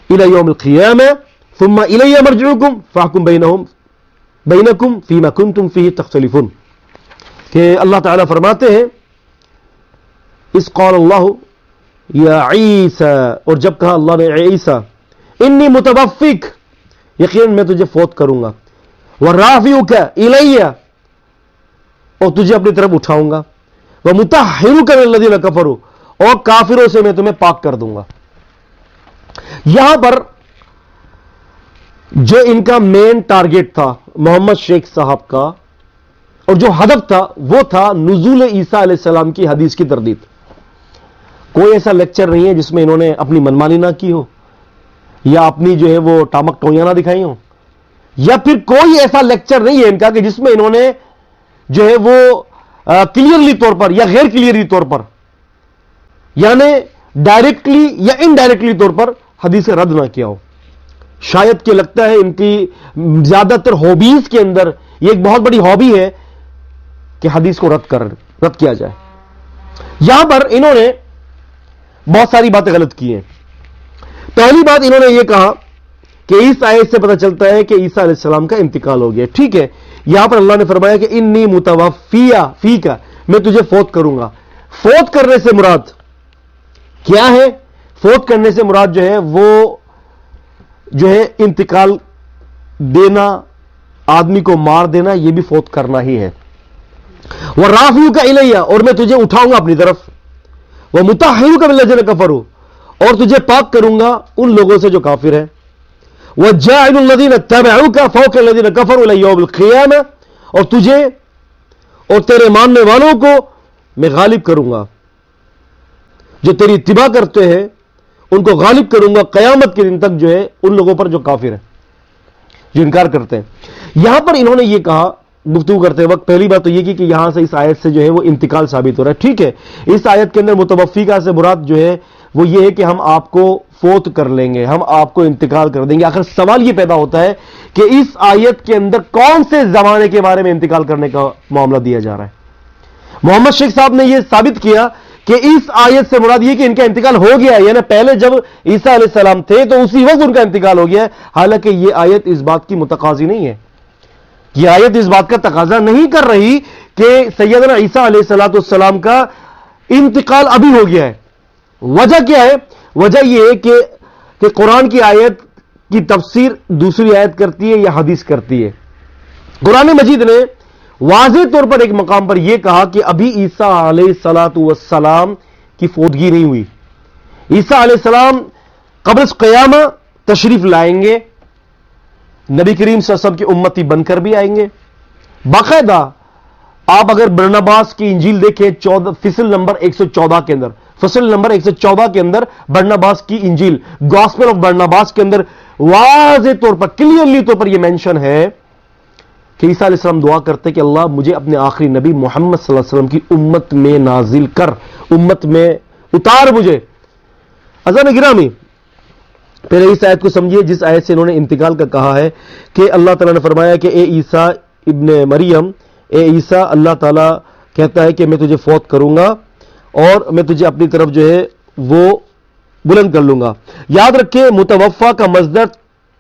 الی یوم القیامہ ثم الی مرجعکم فاحکم بینکم فیما کنتم فیہ تختلفون. کہ اللہ تعالیٰ فرماتے ہیں اس قال اللہ یا عیسیٰ، اور جب کہا اللہ نے عیسیٰ، انی متوفیک، یقین میں تجھے فوت کروں گا، ورافعوک الی، اور تجھے اپنی طرف اٹھاؤں گا، ومطہرک من الذین کفروا، اور کافروں سے میں تمہیں پاک کر دوں گا. یہاں پر جو ان کا مین ٹارگٹ تھا محمد شیخ صاحب کا، اور جو ہدف تھا وہ تھا نزول عیسیٰ علیہ السلام کی حدیث کی تردید. کوئی ایسا لیکچر نہیں ہے جس میں انہوں نے اپنی منمانی نہ کی ہو، یا اپنی جو ہے وہ ٹامک ٹوئیاں نہ دکھائی ہوں، یا پھر کوئی ایسا لیکچر نہیں ہے ان کا کہ جس میں انہوں نے جو ہے وہ کلیئرلی طور پر یا غیر کلیئرلی طور پر، یعنی ڈائریکٹلی یا انڈائریکٹلی طور پر حدیث رد نہ کیا ہو. شاید کہ لگتا ہے ان کی زیادہ تر ہابیز کے اندر یہ ایک بہت بڑی ہابی ہے کہ حدیث کو رد کیا جائے. یہاں پر انہوں نے بہت ساری باتیں غلط کی ہیں. پہلی بات انہوں نے یہ کہا کہ اس آیت سے پتہ چلتا ہے کہ عیسیٰ علیہ السلام کا انتقال ہو گیا. ٹھیک ہے، یہاں پر اللہ نے فرمایا کہ انی متوفیہ فیک، میں تجھے فوت کروں گا. فوت کرنے سے مراد کیا ہے؟ فوت کرنے سے مراد جو ہے وہ جو ہے انتقال دینا، آدمی کو مار دینا، یہ بھی فوت کرنا ہی ہے. وَرَافِعُكَ إِلَيَّ، اور میں تجھے اٹھاؤں گا اپنی طرف. وَمُطَهِّرُكَ مِنَ الَّذِينَ كَفَرُوا، اور تجھے پاک کروں گا ان لوگوں سے جو کافر ہیں. وَجَاعِلُ الَّذِينَ اتَّبَعُوكَ فَوْقَ الَّذِينَ كَفَرُوا إِلَى يَوْمِ الْقِيَامَةِ، اور تجھے اور تیرے ماننے والوں کو میں غالب کروں گا، جو تیری اتباع کرتے ہیں ان کو غالب کروں گا قیامت کے دن تک جو ہے ان لوگوں پر جو کافر ہیں، جو انکار کرتے ہیں. یہاں پر انہوں نے یہ کہا گفتگو کرتے وقت، پہلی بات تو یہ کی کہ یہاں سے اس آیت سے جو ہے وہ انتقال ثابت ہو رہا ہے. ٹھیک ہے، اس آیت کے اندر متوفیہ سے مراد جو ہے وہ یہ ہے کہ ہم آپ کو فوت کر لیں گے، ہم آپ کو انتقال کر دیں گے. آخر سوال یہ پیدا ہوتا ہے کہ اس آیت کے اندر کون سے زمانے کے بارے میں انتقال کرنے کا معاملہ دیا جا رہا ہے؟ محمد شیخ صاحب نے یہ ثابت کیا کہ اس آیت سے مراد یہ کہ ان کا انتقال ہو گیا ہے، یعنی پہلے جب عیسیٰ علیہ السلام تھے تو اسی وقت ان کا انتقال ہو گیا ہے. حالانکہ یہ آیت اس بات کی متقاضی نہیں ہے. یہ آیت اس بات کا تقاضا نہیں کر رہی کہ سیدنا عیسیٰ علیہ السلام کا انتقال ابھی ہو گیا ہے. وجہ کیا ہے؟ وجہ یہ ہے کہ قرآن کی آیت کی تفسیر دوسری آیت کرتی ہے یا حدیث کرتی ہے. قرآن مجید نے واضح طور پر ایک مقام پر یہ کہا کہ ابھی عیسیٰ علیہ السلام کی فوتگی نہیں ہوئی. عیسیٰ علیہ السلام قبل قیامہ تشریف لائیں گے، نبی کریم صلی اللہ علیہ وسلم کی امتی بن کر بھی آئیں گے. باقاعدہ آپ اگر برناباس کی انجیل دیکھیں فصل نمبر 114 کے اندر، فصل نمبر 114 کے اندر برناباس کی انجیل، گاسپل آف برناباس کے اندر واضح طور پر کلیئرلی طور پر یہ مینشن ہے کہ عیسیٰ علیہ السلام دعا کرتے کہ اللہ مجھے اپنے آخری نبی محمد صلی اللہ علیہ وسلم کی امت میں نازل کر، امت میں اتار مجھے. عزیزان گرامی، پہلے اس آیت کو سمجھیے جس آیت سے انہوں نے انتقال کا کہا ہے کہ اللہ تعالیٰ نے فرمایا کہ اے عیسیٰ ابن مریم، اے عیسیٰ اللہ تعالیٰ کہتا ہے کہ میں تجھے فوت کروں گا اور میں تجھے اپنی طرف جو ہے وہ بلند کر لوں گا. یاد رکھیں متوفا کا مصدر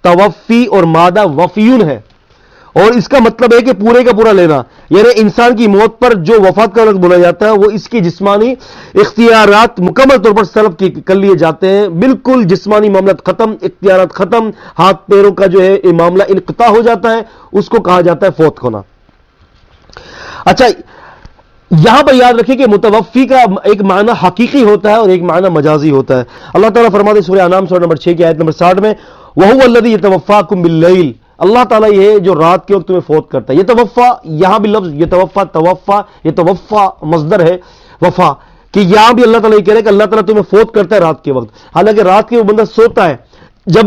توفی اور مادہ وفیون ہے، اور اس کا مطلب ہے کہ پورے کا پورا لینا، یعنی انسان کی موت پر جو وفات کا لفظ بولا جاتا ہے وہ اس کے جسمانی اختیارات مکمل طور پر سلب کر لیے جاتے ہیں، بالکل جسمانی معاملات ختم، اختیارات ختم، ہاتھ پیروں کا جو ہے یہ معاملہ انقطاع ہو جاتا ہے، اس کو کہا جاتا ہے فوت ہونا. اچھا یہاں پر یاد رکھیں کہ متوفی کا ایک معنی حقیقی ہوتا ہے اور ایک معنی مجازی ہوتا ہے. اللہ تعالیٰ فرماتے ہیں سورہ انعام سورہ نمبر 6 کی آیت نمبر 60 میں وَهُوَ الَّذِي يَتَوَفَّاكُم بِاللَّيْلِ، اللہ تعالیٰ یہ جو رات کے وقت تمہیں فوت کرتا ہے. یہ توفا یہاں بھی لفظ یہ توفا مصدر ہے وفا، کہ یہاں بھی اللہ تعالیٰ یہ کہہ رہے ہیں کہ اللہ تعالیٰ تمہیں فوت کرتا ہے رات کے وقت. حالانکہ رات کے وہ بندہ سوتا ہے، جب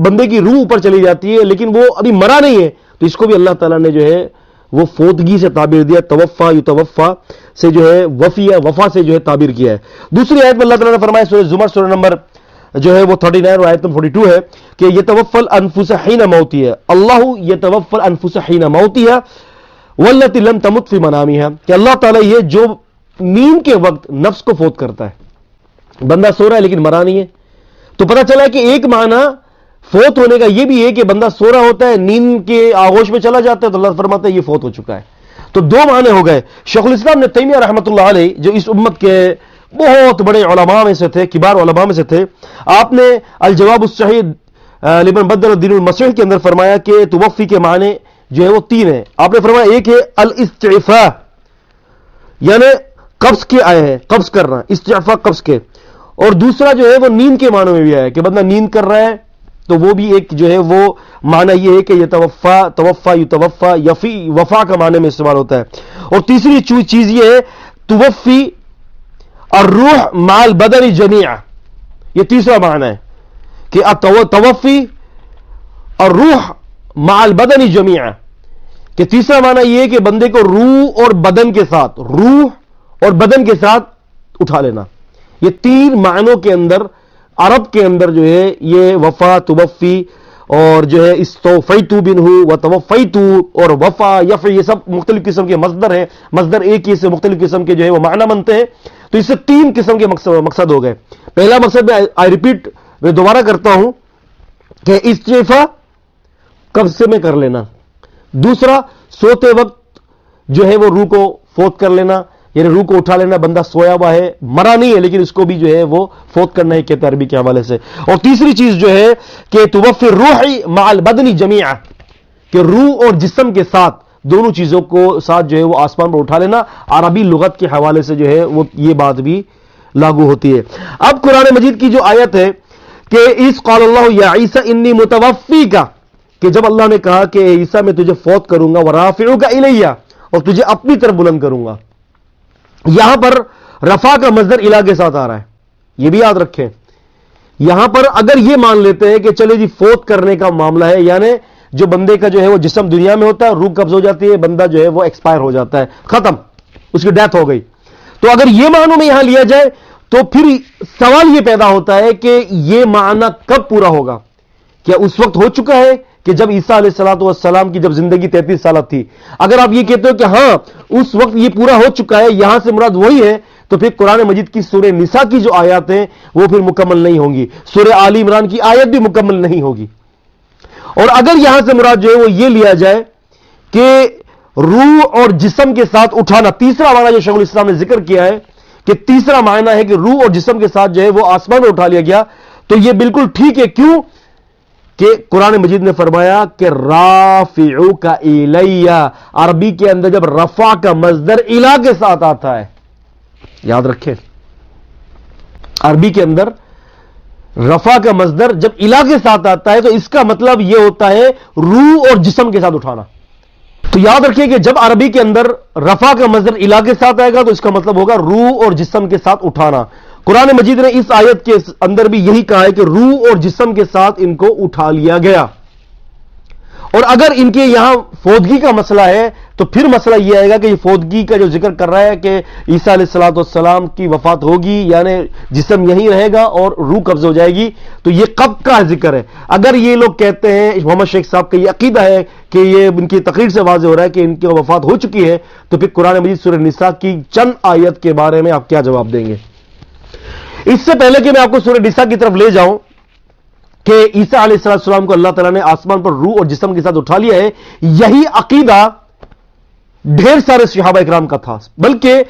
بندے کی روح اوپر چلی جاتی ہے لیکن وہ ابھی مرا نہیں ہے، تو اس کو بھی اللہ تعالیٰ نے جو ہے وہ فوتگی سے تعبیر دیا، توفا یتوفا سے جو ہے وفا سے جو ہے تعبیر کیا ہے. دوسری آیت میں اللہ تعالیٰ نے فرمایا سورہ زمر سورہ نمبر جو ہے وہ 39 اور آیت نمبر 42 ہے کہ یتوفى الانفس حين موتها، اللہ یتوفى الانفس حين موتها والتي لم تمت في منامها، کہ اللہ تعالیٰ یہ جو نیند کے وقت نفس کو فوت کرتا ہے. بندہ سو رہا ہے لیکن مرا نہیں ہے، تو پتہ چلا کہ ایک معنی فوت ہونے کا یہ بھی ہے کہ بندہ سو رہا ہوتا ہے، نیند کے آغوش میں چلا جاتا ہے تو اللہ فرماتا ہے یہ فوت ہو چکا ہے. تو دو معنی ہو گئے. شیخ الاسلام ابن تیمیہ رحمۃ اللہ علیہ جو اس امت کے بہت بڑے علماء میں سے تھے، کبار علماء میں سے تھے، آپ نے الجواب الصحیح لمن بدل الدین المسیح کے اندر فرمایا کہ توفی کے معنی جو ہے وہ 3 ہیں. آپ نے فرمایا ایک ہے الاستعفاء، یعنی قبض کے آئے ہیں، قبض کرنا، استعفاء قبض کے، اور دوسرا جو ہے وہ نیند کے معنی میں بھی آیا ہے کہ بندہ نیند کر رہا ہے، تو وہ بھی ایک جو ہے وہ معنی یہ ہے کہ یہ توفا یتوفا یفی وفا کا معنی میں استعمال ہوتا ہے. اور تیسری چیز یہ ہے توفی الروح مع البدن جميعا، یہ تیسرا معنی ہے کہ توفی الروح مع البدن جميعا، کہ تیسرا معنی یہ ہے کہ بندے کو روح اور بدن کے ساتھ اٹھا لینا. یہ 3 معنوں کے اندر عرب کے اندر جو ہے یہ وفا توفی اور جو ہے استوفیتو بنہ و توفیتو اور وفا یفی یہ سب مختلف قسم کے مصدر ہیں. مصدر ایک ہی سے مختلف قسم کے جو ہے وہ معنی بنتے ہیں. تو اس سے 3 قسم کے مقصد ہو گئے. پہلا مقصد میں دوبارہ کرتا ہوں کہ استعفاء قبضے میں کر لینا. دوسرا سوتے وقت جو ہے وہ روح کو فوت کر لینا، یعنی روح کو اٹھا لینا، بندہ سویا ہوا ہے، مرا نہیں ہے لیکن اس کو بھی جو ہے وہ فوت کرنا ہے کہتے ہیں عربی کے حوالے سے. اور تیسری چیز جو ہے کہ توفی الروح مع البدن جميعا، کہ روح اور جسم کے ساتھ دونوں چیزوں کو ساتھ جو ہے وہ آسمان پر اٹھا لینا. عربی لغت کے حوالے سے جو ہے وہ یہ بات بھی لاگو ہوتی ہے. اب قرآن مجید کی جو آیت ہے کہ اذ قال اللہ یا عیسیٰ انی متوفیک، کہ جب اللہ نے کہا کہ عیسیٰ میں تجھے فوت کروں گا، ورافعک الیہ، اور تجھے اپنی طرف بلند کروں گا. یہاں پر رفع کا مصدر الہ کے ساتھ آ رہا ہے، یہ بھی یاد رکھیں. یہاں پر اگر یہ مان لیتے ہیں کہ چلے جی فوت کرنے کا معاملہ ہے، یعنی جو بندے کا جو ہے وہ جسم دنیا میں ہوتا ہے، روح قبض ہو جاتی ہے، بندہ جو ہے وہ ایکسپائر ہو جاتا ہے، ختم، اس کی ڈیتھ ہو گئی. تو اگر یہ معنوں میں یہاں لیا جائے تو پھر سوال یہ پیدا ہوتا ہے کہ یہ معنی کب پورا ہوگا؟ کیا اس وقت ہو چکا ہے کہ جب عیسیٰ علیہ الصلوۃ والسلام کی جب زندگی 33 سال تھی؟ اگر آپ یہ کہتے ہو کہ ہاں اس وقت یہ پورا ہو چکا ہے، یہاں سے مراد وہی ہے، تو پھر قرآن مجید کی سورہ نساء کی جو آیات ہیں وہ پھر مکمل نہیں ہوں گی، سورہ آل عمران کی آیت بھی مکمل نہیں ہوگی. اور اگر یہاں سے مراد جو ہے وہ یہ لیا جائے کہ روح اور جسم کے ساتھ اٹھانا، تیسرا معنی جو شیخ الاسلام نے ذکر کیا ہے کہ تیسرا معنی ہے کہ روح اور جسم کے ساتھ جو ہے وہ آسمان میں اٹھا لیا گیا، تو یہ بالکل ٹھیک ہے. کیوں کہ قرآن مجید نے فرمایا کہ رافعوک الیہ، عربی کے اندر جب رفع کا مصدر الہ کے ساتھ آتا ہے، یاد رکھیں عربی کے اندر رفع کا مصدر جب الہ کے ساتھ آتا ہے تو اس کا مطلب یہ ہوتا ہے روح اور جسم کے ساتھ اٹھانا. تو یاد رکھیں کہ جب عربی کے اندر رفع کا مصدر الہ کے ساتھ آئے گا تو اس کا مطلب ہوگا روح اور جسم کے ساتھ اٹھانا. قرآن مجید نے اس آیت کے اندر بھی یہی کہا ہے کہ روح اور جسم کے ساتھ ان کو اٹھا لیا گیا. اور اگر ان کے یہاں فوتگی کا مسئلہ ہے تو پھر مسئلہ یہ آئے گا کہ یہ فوتگی کا جو ذکر کر رہا ہے کہ عیسیٰ علیہ الصلوۃ والسلام کی وفات ہوگی، یعنی جسم یہیں رہے گا اور روح قبض ہو جائے گی، تو یہ کب کا ذکر ہے؟ اگر یہ لوگ کہتے ہیں، محمد شیخ صاحب کا یہ عقیدہ ہے کہ یہ ان کی تقریر سے واضح ہو رہا ہے کہ ان کی وفات ہو چکی ہے، تو پھر قرآن مجید سورہ نساء کی چند آیت کے بارے میں آپ کیا جواب دیں گے؟ اس سے پہلے کہ میں آپ کو سورہ نساء کی طرف لے جاؤں کہ عیسیٰ علیہ السلام کو اللہ تعالیٰ نے آسمان پر روح اور جسم کے ساتھ اٹھا لیا ہے، یہی عقیدہ ڈھیر سارے صحابہ اکرام کا تھا، بلکہ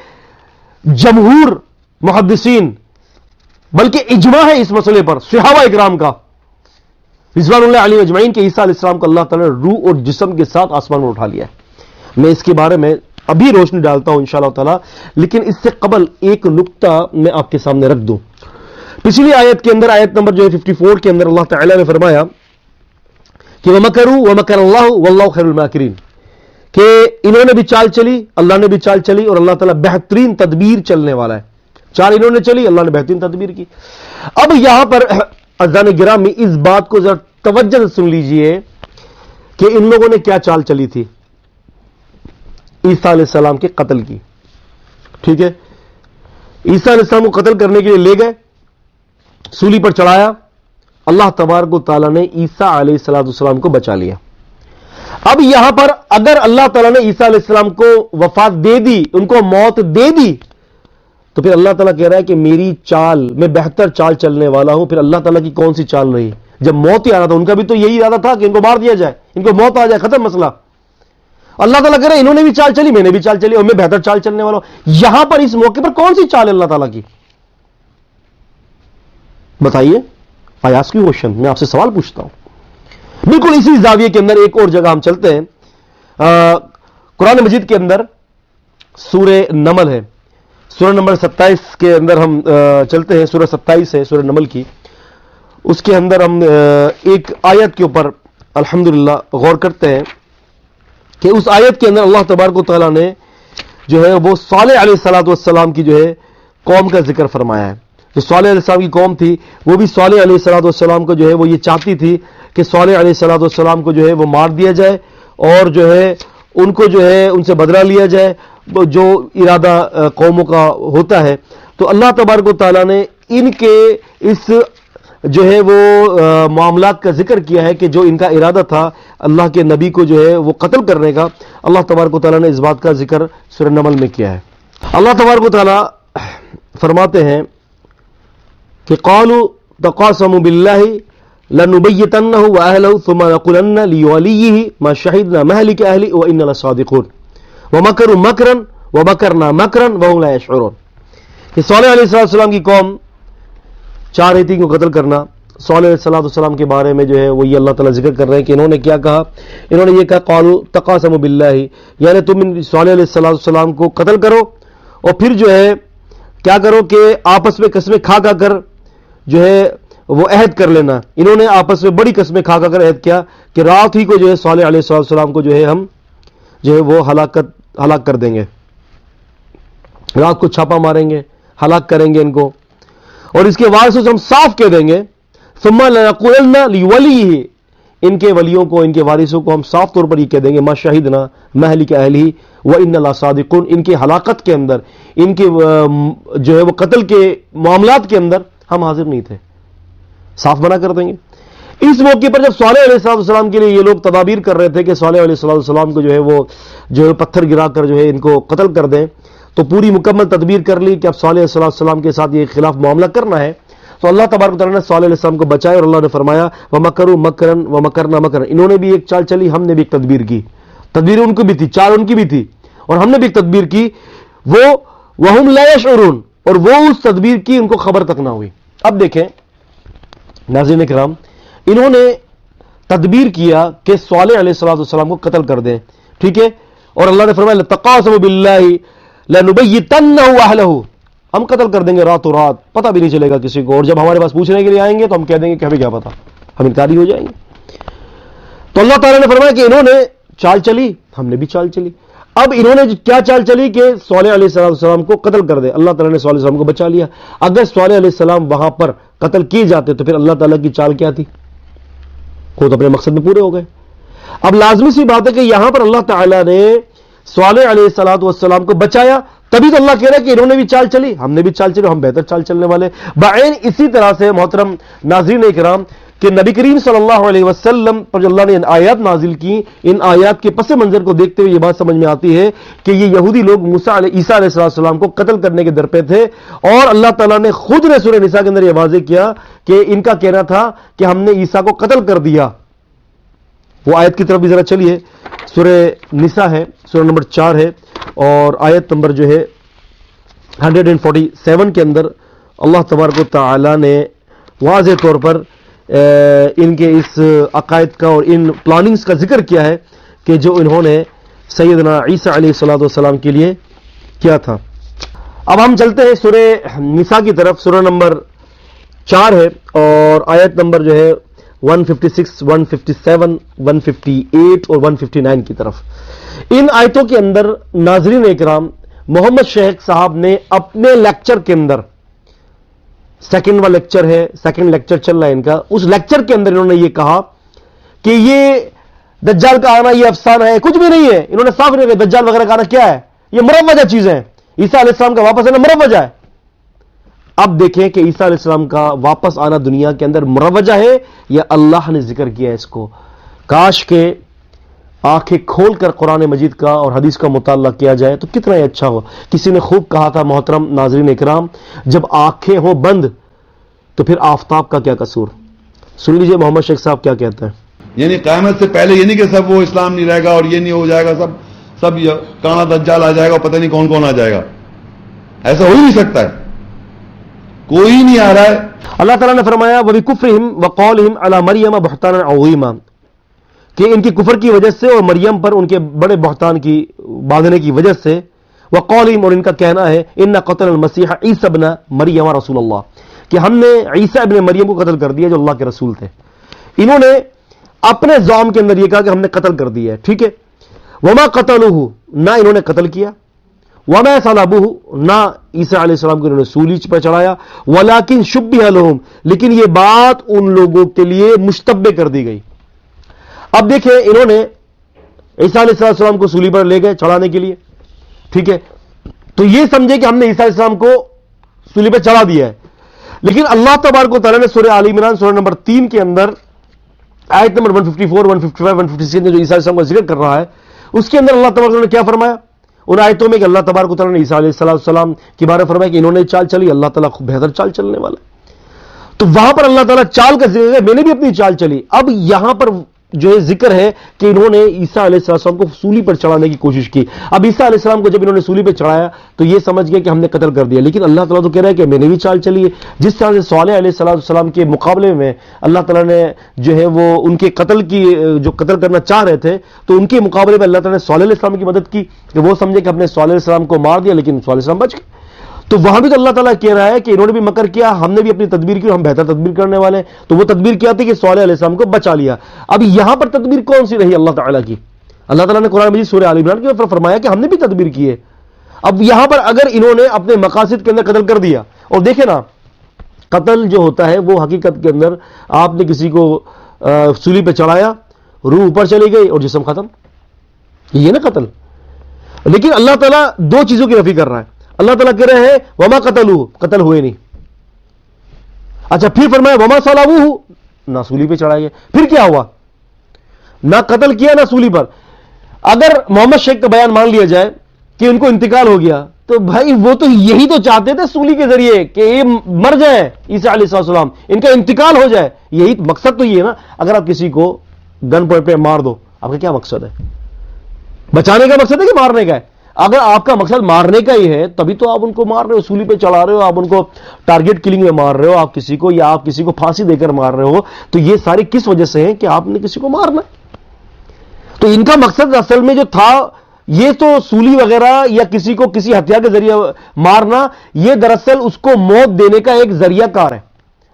جمہور محدثین، بلکہ اجماع ہے اس مسئلے پر صحابہ اکرام کا رضوان اللہ علیہ اجمعین کہ عیسیٰ علیہ السلام کو اللہ تعالیٰ نے روح اور جسم کے ساتھ آسمان میں اٹھا لیا ہے۔ میں اس کے بارے میں ابھی روشنی ڈالتا ہوں انشاءاللہ تعالی، لیکن اس سے قبل ایک نقطہ میں آپ کے سامنے رکھ دوں۔ پچھلی آیت کے اندر، آیت نمبر جو ہے 54 کے اندر اللہ تعالیٰ نے فرمایا کہ وَمَكَرُوا وَمَكَرَ اللَّهُ وَاللَّهُ خَيْرُ الْمَاكِرِينَ، کہ انہوں نے بھی چال چلی، اللہ نے بھی چال چلی، اور اللہ تعالیٰ بہترین تدبیر چلنے والا ہے۔ چال انہوں نے چلی، اللہ نے بہترین تدبیر کی۔ اب یہاں پر عزیزان گرامی اس بات کو ذرا توجہ سے سن لیجئے کہ ان لوگوں نے کیا چال چلی تھی عیسیٰ علیہ السلام کے قتل کی، ٹھیک ہے؟ عیسیٰ علیہ السلام کو قتل کرنے کے لیے لے گئے، سولی پر چڑھایا، اللہ تبارک و تعالیٰ نے عیسیٰ علیہ السلام کو بچا لیا۔ اب یہاں پر اگر اللہ تعالیٰ نے عیسیٰ علیہ السلام کو وفات دے دی، ان کو موت دے دی، تو پھر اللہ تعالیٰ کہہ رہا ہے کہ میری چال، میں بہتر چال چلنے والا ہوں۔ پھر اللہ تعالیٰ کی کون سی چال رہی؟ جب موت ہی آ رہا تھا، ان کا بھی تو یہی ارادہ تھا کہ ان کو مار دیا جائے، ان کو موت آ جائے، ختم مسئلہ۔ اللہ تعالیٰ کہہ رہے ہیں انہوں نے بھی چال چلی، میں نے بھی چال چلی، اور میں بہتر چال چلنے والا ہوں۔ یہاں پر اس موقع پر کون سی چال ہے اللہ تعالیٰ کی؟ بتائیے، آئی آسک یو کوشچن، میں آپ سے سوال پوچھتا ہوں۔ بالکل اسی زاویے کے اندر ایک اور جگہ ہم چلتے ہیں، قرآن مجید کے اندر سورہ نمل ہے، سورہ نمبر 27 کے اندر ہم چلتے ہیں۔ سورہ 27 ہے سورہ نمل کی، اس کے اندر ہم ایک آیت کے اوپر الحمدللہ غور کرتے ہیں کہ اس آیت کے اندر اللہ تبارک و تعالیٰ نے جو ہے وہ صالح علیہ السلام کی جو ہے قوم کا ذکر فرمایا ہے۔ جو صالح علیہ السلام کی قوم تھی، وہ بھی صالح علیہ السلام کو جو ہے وہ یہ چاہتی تھی کہ صالح علیہ السلام کو جو ہے وہ مار دیا جائے، اور جو ہے ان کو جو ہے ان سے بدلہ لیا جائے، جو ارادہ قوموں کا ہوتا ہے۔ تو اللہ تبارک و تعالیٰ نے ان کے اس جو ہے وہ معاملات کا ذکر کیا ہے کہ جو ان کا ارادہ تھا اللہ کے نبی کو جو ہے وہ قتل کرنے کا، اللہ تبارک و تعالیٰ نے اس بات کا ذکر سورہ نمل میں کیا ہے۔ اللہ تبارک و تعالیٰ فرماتے ہیں کہ قالوا تقاسموا بالله لنبيتنه واهله ثم نقولن لوليه ما شهدنا مهلك اهله وانا لصادقون ومكروا مكرا ومكرنا مكرا وهم لا يشعرون۔ کہ صالح علیہ السلام کی قوم چاہ رہی تھی کو قتل کرنا۔ صالح علیہ السلام کے بارے میں جو ہے وہ یہ اللہ تعالیٰ ذکر کر رہے ہیں کہ انہوں نے کیا کہا، انہوں نے یہ کہا قالوا تقاسموا بالله، یعنی تم صالح علیہ السلام کو قتل کرو اور پھر جو ہے کیا کرو کہ آپس میں قسمیں کھا کر جو ہے وہ عہد کر لینا۔ انہوں نے آپس میں بڑی قسمیں کھا کر عہد کیا کہ رات ہی کو جو ہے صالح علیہ السلام کو جو ہے ہم جو ہے وہ ہلاک کر دیں گے، رات کو چھاپا ماریں گے، ہلاک کریں گے ان کو، اور اس کے وارثوں سے ہم صاف کہہ دیں گے ثم لنقولن لولیہ، ان کے ولیوں کو، ان کے وارثوں کو ہم صاف طور پر یہ کہہ دیں گے ما شہدنا مہلک اہلہ وإنا لصادقون، ان کی ہلاکت کے اندر، ان کے جو ہے وہ قتل کے معاملات کے اندر ہم حاضر نہیں تھے، صاف منع کر دیں گے۔ اس موقع پر جب صالح علیہ السلام کے لیے یہ لوگ تدابیر کر رہے تھے کہ صالح علیہ السلام کو جو ہے وہ جو ہے پتھر گرا کر جو ہے ان کو قتل کر دیں، تو پوری مکمل تدبیر کر لی کہ اب صالح علیہ السلام کے ساتھ یہ خلاف معاملہ کرنا ہے۔ تو اللہ تبارک و تعالیٰ نے صالح علیہ السلام کو بچایا، اور اللہ نے فرمایا وَمَكَرُوا مَكْرًا وَمَكَرْنَا مَكْرًا، انہوں نے بھی ایک چال چلی، ہم نے بھی ایک تدبیر کی، تدبیر ان کی بھی تھی، چال ان کی بھی تھی، اور ہم نے بھی ایک تدبیر کی، وہ وَهُمْ لَا يَشْعُرُونَ، اور وہ اس تدبیر کی ان کو خبر تک نہ ہوئی۔ اب دیکھیں ناظرین کرام، انہوں نے تدبیر کیا کہ صالح علیہ السلام کو قتل کر دیں، ٹھیک ہے، اور اللہ نے فرمایا لَتَقَاسَمُوا بِاللَّهِ لَنُبَيِّتَنَّهُ وَأَهْلَهُ، ہم قتل کر دیں گے راتوں رات، پتہ بھی نہیں چلے گا کسی کو، اور جب ہمارے پاس پوچھنے کے لیے آئیں گے تو ہم کہہ دیں گے کہ ہمیں کیا پتا، ہم انکاری ہو جائیں گے۔ تو اللہ تعالیٰ نے فرمایا کہ انہوں نے چال چلی، ہم نے بھی چال چلی۔ اب انہوں نے کیا چال چلی کہ صالح علیہ السلام کو قتل کر دے، اللہ تعالیٰ نے صالح علیہ السلام کو بچا لیا۔ اگر صالح علیہ السلام وہاں پر قتل کیے جاتے تو پھر اللہ تعالیٰ کی چال کیا تھی؟ خود اپنے مقصد میں پورے ہو گئے۔ اب لازمی سی بات ہے کہ یہاں پر اللہ تعالیٰ نے صالح علیہ الصلوۃ والسلام کو بچایا، تبھی تو اللہ کہہ رہا ہے کہ انہوں نے بھی چال چلی، ہم نے بھی چال چلی، ہم بہتر چال چلنے والے بعین۔ اسی طرح سے محترم ناظرین کرام کہ نبی کریم صلی اللہ علیہ وسلم پر جو اللہ نے ان آیات نازل کی، ان آیات کے پس منظر کو دیکھتے ہوئے یہ بات سمجھ میں آتی ہے کہ یہ یہودی لوگ عیسیٰ علیہ السلام کو قتل کرنے کے در پہ تھے، اور اللہ تعالیٰ نے خود نے سورہ نساء کے اندر یہ واضح کیا کہ ان کا کہنا تھا کہ ہم نے عیسیٰ کو قتل کر دیا۔ وہ آیت کی طرف بھی ذرا چلیے، سورہ نساء ہے، سورہ نمبر 4 ہے، اور آیت نمبر جو ہے 147 کے اندر اللہ تبارک و تعالی نے واضح طور پر ان کے اس عقائد کا اور ان پلاننگز کا ذکر کیا ہے کہ جو انہوں نے سیدنا عیسیٰ علیہ السلام کے لیے کیا تھا۔ اب ہم چلتے ہیں سورہ نساء کی طرف، سورہ نمبر 4 ہے اور آیت نمبر جو ہے 156، 157، 158 اور 159 کی طرف۔ ان آیتوں کے اندر ناظرین اکرام محمد شیخ صاحب نے اپنے لیکچر کے اندر، سیکنڈ والا لیکچر ہے، سیکنڈ لیکچر چل رہا ہے ان کا، اس لیکچر کے اندر انہوں نے یہ کہا کہ یہ دجال کا آنا یہ افسانہ ہے، کچھ بھی نہیں ہے۔ انہوں نے صاف نہیں کہا دجال وغیرہ کا آنا کیا ہے، یہ مروجہ چیزیں ہیں، عیسیٰ علیہ السلام کا واپس آنا مروجہ ہے۔ اب دیکھیں کہ عیسیٰ علیہ السلام کا واپس آنا دنیا کے اندر مروجہ ہے یا اللہ نے ذکر کیا ہے اس کو۔ کاش کہ آنکھیں کھول کر قرآن مجید کا اور حدیث کا مطالعہ کیا جائے تو کتنا ہی اچھا ہو۔ کسی نے خوب کہا تھا محترم ناظرین اکرام، جب آنکھیں ہوں بند تو پھر آفتاب کا کیا قصور۔ سن لیجئے محمد شیخ صاحب کیا کہتے ہیں۔ یعنی قیامت سے پہلے یہ نہیں کہ سب وہ اسلام نہیں رہے گا اور یہ نہیں ہو جائے گا، سب کانا دجال آ جائے گا اور پتہ نہیں کون کون آ جائے گا، ایسا ہو ہی نہیں سکتا ہے، کوئی نہیں آ رہا ہے۔ اللہ تعالیٰ نے فرمایا وَبِكُفْرِهِمْ وَقَوْلِهِمْ عَلَى مَرْيَمَ بُهْتَانًا عَظِيمًا، کہ ان کی کفر کی وجہ سے اور مریم پر ان کے بڑے بہتان کی باندھنے کی وجہ سے، وَقَوْلِهِمْ اور ان کا کہنا ہے إِنَّ قَتْلَ الْمَسِيحَ عِيسَى ابْنَ مَرْيَمَ رَسُولَ اللَّهِ، کہ ہم نے عیسیٰ ابن مریم کو قتل کر دیا جو اللہ کے رسول تھے۔ انہوں نے اپنے زعم کے اندر یہ کہا کہ ہم نے قتل کر دیا ہے، ٹھیک ہے۔ وَمَا قَتَلُوهُ، نہ انہوں نے قتل کیا، وَمَا صَلَبُوهُ، نہ عیسیٰ علیہ السلام کو انہوں نے سولی پر چڑھایا، وَلَكِنْ شُبِّهَ لَهُمْ، لیکن یہ بات ان لوگوں کے لیے مشتبہ کر دی گئی۔ اب دیکھیں انہوں نے عیسیٰ علیہ السلام کو سولی پر لے گئے چڑھانے کے لیے، ٹھیک ہے، تو یہ سمجھے کہ ہم نے عیسیٰ علیہ السلام کو سولی پر چڑھا دیا ہے، لیکن اللہ تبارک و تعالیٰ نے سورہ آل عمران سورہ نمبر 3 کے اندر آیت نمبر 154، 155، 156 جو عیسیٰ علیہ السلام کا ذکر کر رہا ہے، اس کے اندر اللہ تبارک و تعالیٰ نے کیا فرمایا ان آیتوں میں کہ اللہ تبارک و تعالیٰ نے عیسیٰ علیہ السلام کے بارے میں فرمایا کہ انہوں نے چال چلی، اللہ تعالیٰ خوب بہتر چال چلنے والا ہے۔ تو وہاں پر اللہ تعالیٰ چال کا ذکر ہے، میں نے بھی اپنی چال چلی۔ اب یہاں پر جو ہے ذکر ہے کہ انہوں نے عیسیٰ علیہ السلام کو سولی پر چڑھانے کی کوشش کی۔ اب عیسیٰ علیہ السلام کو جب انہوں نے سولی پہ چڑھایا تو یہ سمجھ گئے کہ ہم نے قتل کر دیا، لیکن اللہ تعالیٰ تو کہہ رہا ہے کہ میں نے بھی چال چلی ہے۔ جس طرح سے صالح علیہ السلام کے مقابلے میں اللہ تعالیٰ نے جو ہے وہ ان کے قتل کی جو قتل کرنا چاہ رہے تھے تو ان کے مقابلے میں اللہ تعالیٰ نے صالح علیہ السلام کی مدد کی کہ وہ سمجھے کہ ہم نے صالح علیہ السلام کو مار دیا، لیکن صالح علیہ السلام بچ گئے۔ تو وہاں بھی تو اللہ تعالیٰ کہہ رہا ہے کہ انہوں نے بھی مکر کیا، ہم نے بھی اپنی تدبیر کی، ہم بہتر تدبیر کرنے والے ہیں۔ تو وہ تدبیر کیا تھی کہ صالح علیہ السلام کو بچا لیا۔ اب یہاں پر تدبیر کون سی رہی اللہ تعالیٰ کی؟ اللہ تعالیٰ نے قرآن مجید سورہ آل عمران کے اوپر فرمایا کہ ہم نے بھی تدبیر کی ہے۔ اب یہاں پر اگر انہوں نے اپنے مقاصد کے اندر قتل کر دیا، اور دیکھیں نا قتل جو ہوتا ہے وہ حقیقت کے اندر آپ نے کسی کو سولی پہ چڑھایا، روح اوپر چلی گئی اور جسم ختم، یہ نا قتل۔ لیکن اللہ تعالیٰ دو چیزوں کی نفی کر رہا ہے۔ اللہ تعالیٰ کہہ رہے ہیں وما قتلوہ، قتل ہوئے نہیں۔ اچھا پھر فرمایا وما صلبوہ، نہ سولی پہ چڑھائے گئے۔ پھر کیا ہوا؟ نہ قتل کیا نہ سولی پر۔ اگر محمد شیخ کا بیان مان لیا جائے کہ ان کو انتقال ہو گیا تو بھائی وہ تو یہی تو چاہتے تھے سولی کے ذریعے کہ یہ مر جائیں عیسیٰ علیہ السلام، ان کا انتقال ہو جائے، یہی مقصد تو یہ ہے نا۔ اگر آپ کسی کو گن پوائنٹ پہ مار دو، آپ کا کیا مقصد ہے؟ بچانے کا مقصد ہے کہ مارنے کا ہے؟ اگر آپ کا مقصد مارنے کا ہی ہے تبھی تو آپ ان کو مار رہے ہو، سولی پہ چڑھا رہے ہو، آپ ان کو ٹارگٹ کلنگ میں مار رہے ہو، آپ کسی کو یا آپ کسی کو پھانسی دے کر مار رہے ہو، تو یہ ساری کس وجہ سے ہیں کہ آپ نے کسی کو مارنا ہے۔ تو ان کا مقصد اصل میں جو تھا یہ تو سولی وغیرہ یا کسی کو کسی ہتھیار کے ذریعے مارنا، یہ دراصل اس کو موت دینے کا ایک ذریعہ کار ہے۔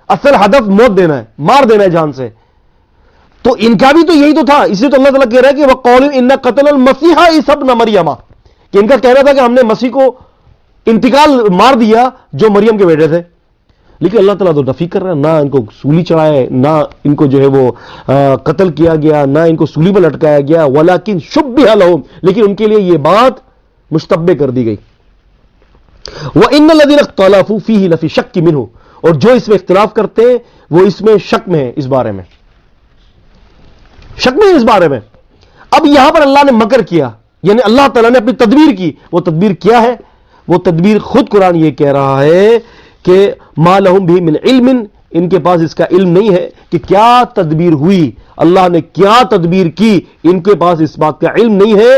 اصل ہدف موت دینا ہے، مار دینا ہے جان سے۔ تو ان کا بھی تو یہی تو تھا، اس لیے تو اللہ تعالیٰ کہہ رہا ہے کہ وَقَالُوا إِنَّ قَتَلَ الْمَسِيحَ عِيسَى ابْنَ مَرْيَمَ، کہ ان کا کہنا تھا کہ ہم نے مسیح کو انتقال مار دیا جو مریم کے بیٹے تھے۔ لیکن اللہ تعالیٰ تو نفی کر رہا ہے، نہ ان کو سولی چڑھائے، نہ ان کو جو ہے وہ قتل کیا گیا، نہ ان کو سولی پر لٹکایا گیا، ولیکن شبہ لہم، لیکن ان کے لیے یہ بات مشتبہ کر دی گئی. وَإِنَّ الَّذِينَ اخْتَلَفُوا فِيهِ لَفِي شَكٍّ مِّنْهُ، اور جو اس میں اختلاف کرتے ہیں وہ اس میں شک میں ہیں، اس بارے میں شک میں اس بارے میں. اب یہاں پر اللہ نے مکر کیا، یعنی اللہ تعالیٰ نے اپنی تدبیر کی. وہ تدبیر کیا ہے؟ وہ تدبیر خود قرآن یہ کہہ رہا ہے کہ ما لہم بھی من علم، ان کے پاس اس کا علم نہیں ہے کہ کیا تدبیر ہوئی، اللہ نے کیا تدبیر کی، ان کے پاس اس بات کا علم نہیں ہے.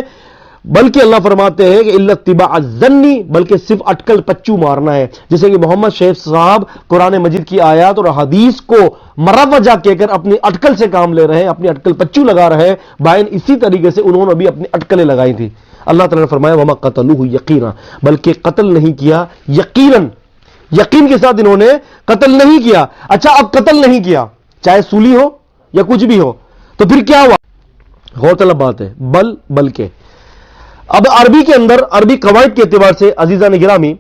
بلکہ اللہ فرماتے ہیں کہ الا اتباع الظن، بلکہ صرف اٹکل پچو مارنا ہے. جیسے کہ محمد شیخ صاحب قرآن مجید کی آیات اور حدیث کو مروجہ کہہ کر اپنی اٹکل سے کام لے رہے ہیں، اپنی اٹکل پچو لگا رہے ہیں. بائن اسی طریقے سے انہوں نے بھی اپنی اٹکلیں لگائی تھی. اللہ تعالیٰ نے فرمایا وما قتلوہ یقینا، بلکہ قتل نہیں کیا یقیناً، یقین کے ساتھ انہوں نے قتل نہیں کیا. اچھا اب قتل نہیں کیا، چاہے سولی ہو یا کچھ بھی ہو، تو پھر کیا ہوا؟ غور طلب بات ہے. بلکہ اب عربی کے اندر عربی قواعد کے اعتبار سے عزیزان گرامی،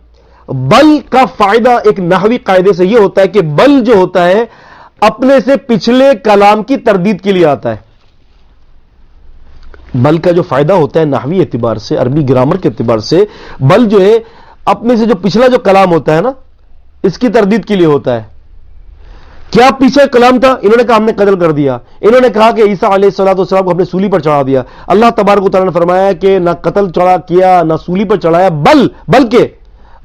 بل کا فائدہ ایک نحوی قاعدے سے یہ ہوتا ہے کہ بل جو ہوتا ہے اپنے سے پچھلے کلام کی تردید کے لیے آتا ہے. بل کا جو فائدہ ہوتا ہے نحوی اعتبار سے، عربی گرامر کے اعتبار سے، بل جو ہے اپنے سے جو پچھلا جو کلام ہوتا ہے نا، اس کی تردید کے لیے ہوتا ہے. کیا پیچھے کلام تھا؟ انہوں نے کہا ہم نے قتل کر دیا. انہوں نے کہا کہ عیسیٰ علیہ السلام کو اپنے سولی پر چڑھا دیا. اللہ تبارک و تعالیٰ نے فرمایا کہ نہ قتل چڑھا کیا نہ سولی پر چڑھایا، بلکہ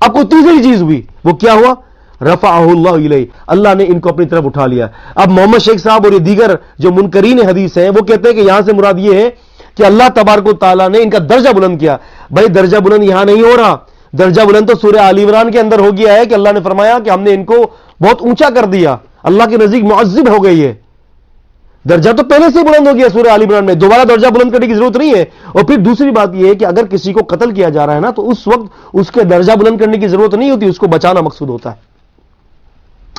اب کوئی تیسری چیز ہوئی. وہ کیا ہوا؟ رفعہ اللہ الیہ، اللہ نے ان کو اپنی طرف اٹھا لیا. اب محمد شیخ صاحب اور یہ دیگر جو منکرین حدیث ہیں وہ کہتے ہیں کہ یہاں سے مراد یہ ہے کہ اللہ تبارک و تعالیٰ نے ان کا درجہ بلند کیا. بھائی درجہ بلند یہاں نہیں ہو رہا، درجہ بلند تو سورہ آل عمران کے اندر ہو گیا ہے کہ اللہ نے فرمایا کہ ہم نے ان کو بہت اونچا کر دیا، اللہ کے نزدیک معذب ہو گئی ہے. درجہ تو پہلے سے بلند ہو گیا سورہ آل عمران میں، دوبارہ درجہ بلند کرنے کی ضرورت نہیں ہے. اور پھر دوسری بات یہ ہے کہ اگر کسی کو قتل کیا جا رہا ہے نا تو اس وقت اس کے درجہ بلند کرنے کی ضرورت نہیں ہوتی، اس کو بچانا مقصود ہوتا ہے.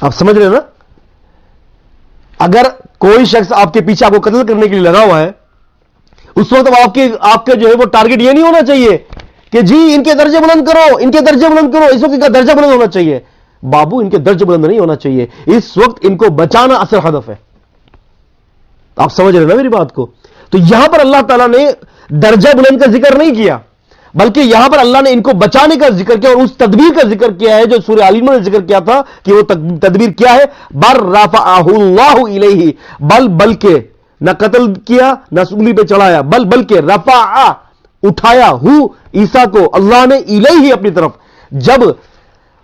آپ سمجھ رہے ہیں نا؟ اگر کوئی شخص آپ کے پیچھے آپ کو قتل کرنے کے لیے لگا ہوا ہے، اس وقت آپ کے جو ہے وہ ٹارگٹ یہ نہیں ہونا چاہیے کہ جی ان کے درجے بلند کرو، ان کے درجے بلند کرو. اس وقت ان کا درجہ بلند ہونا چاہیے بابو، ان کے درجے بلند نہیں ہونا چاہیے. اس وقت ان کو بچانا اصل ہدف ہے. آپ سمجھ رہے ہیں نا میری بات کو؟ تو یہاں پر اللہ تعالیٰ نے درجہ بلند کا ذکر نہیں کیا، بلکہ یہاں پر اللہ نے ان کو بچانے کا ذکر کیا اور اس تدبیر کا ذکر کیا ہے جو سورہ آل عمران نے ذکر کیا تھا کہ وہ تدبیر کیا ہے. بر رفعہ اللہ الیہ، بلکہ نہ قتل کیا نہ سولی پہ چڑھایا، بلکہ رفع اٹھایا ہو عیسیٰ کو اللہ نے الیہ اپنی طرف. جب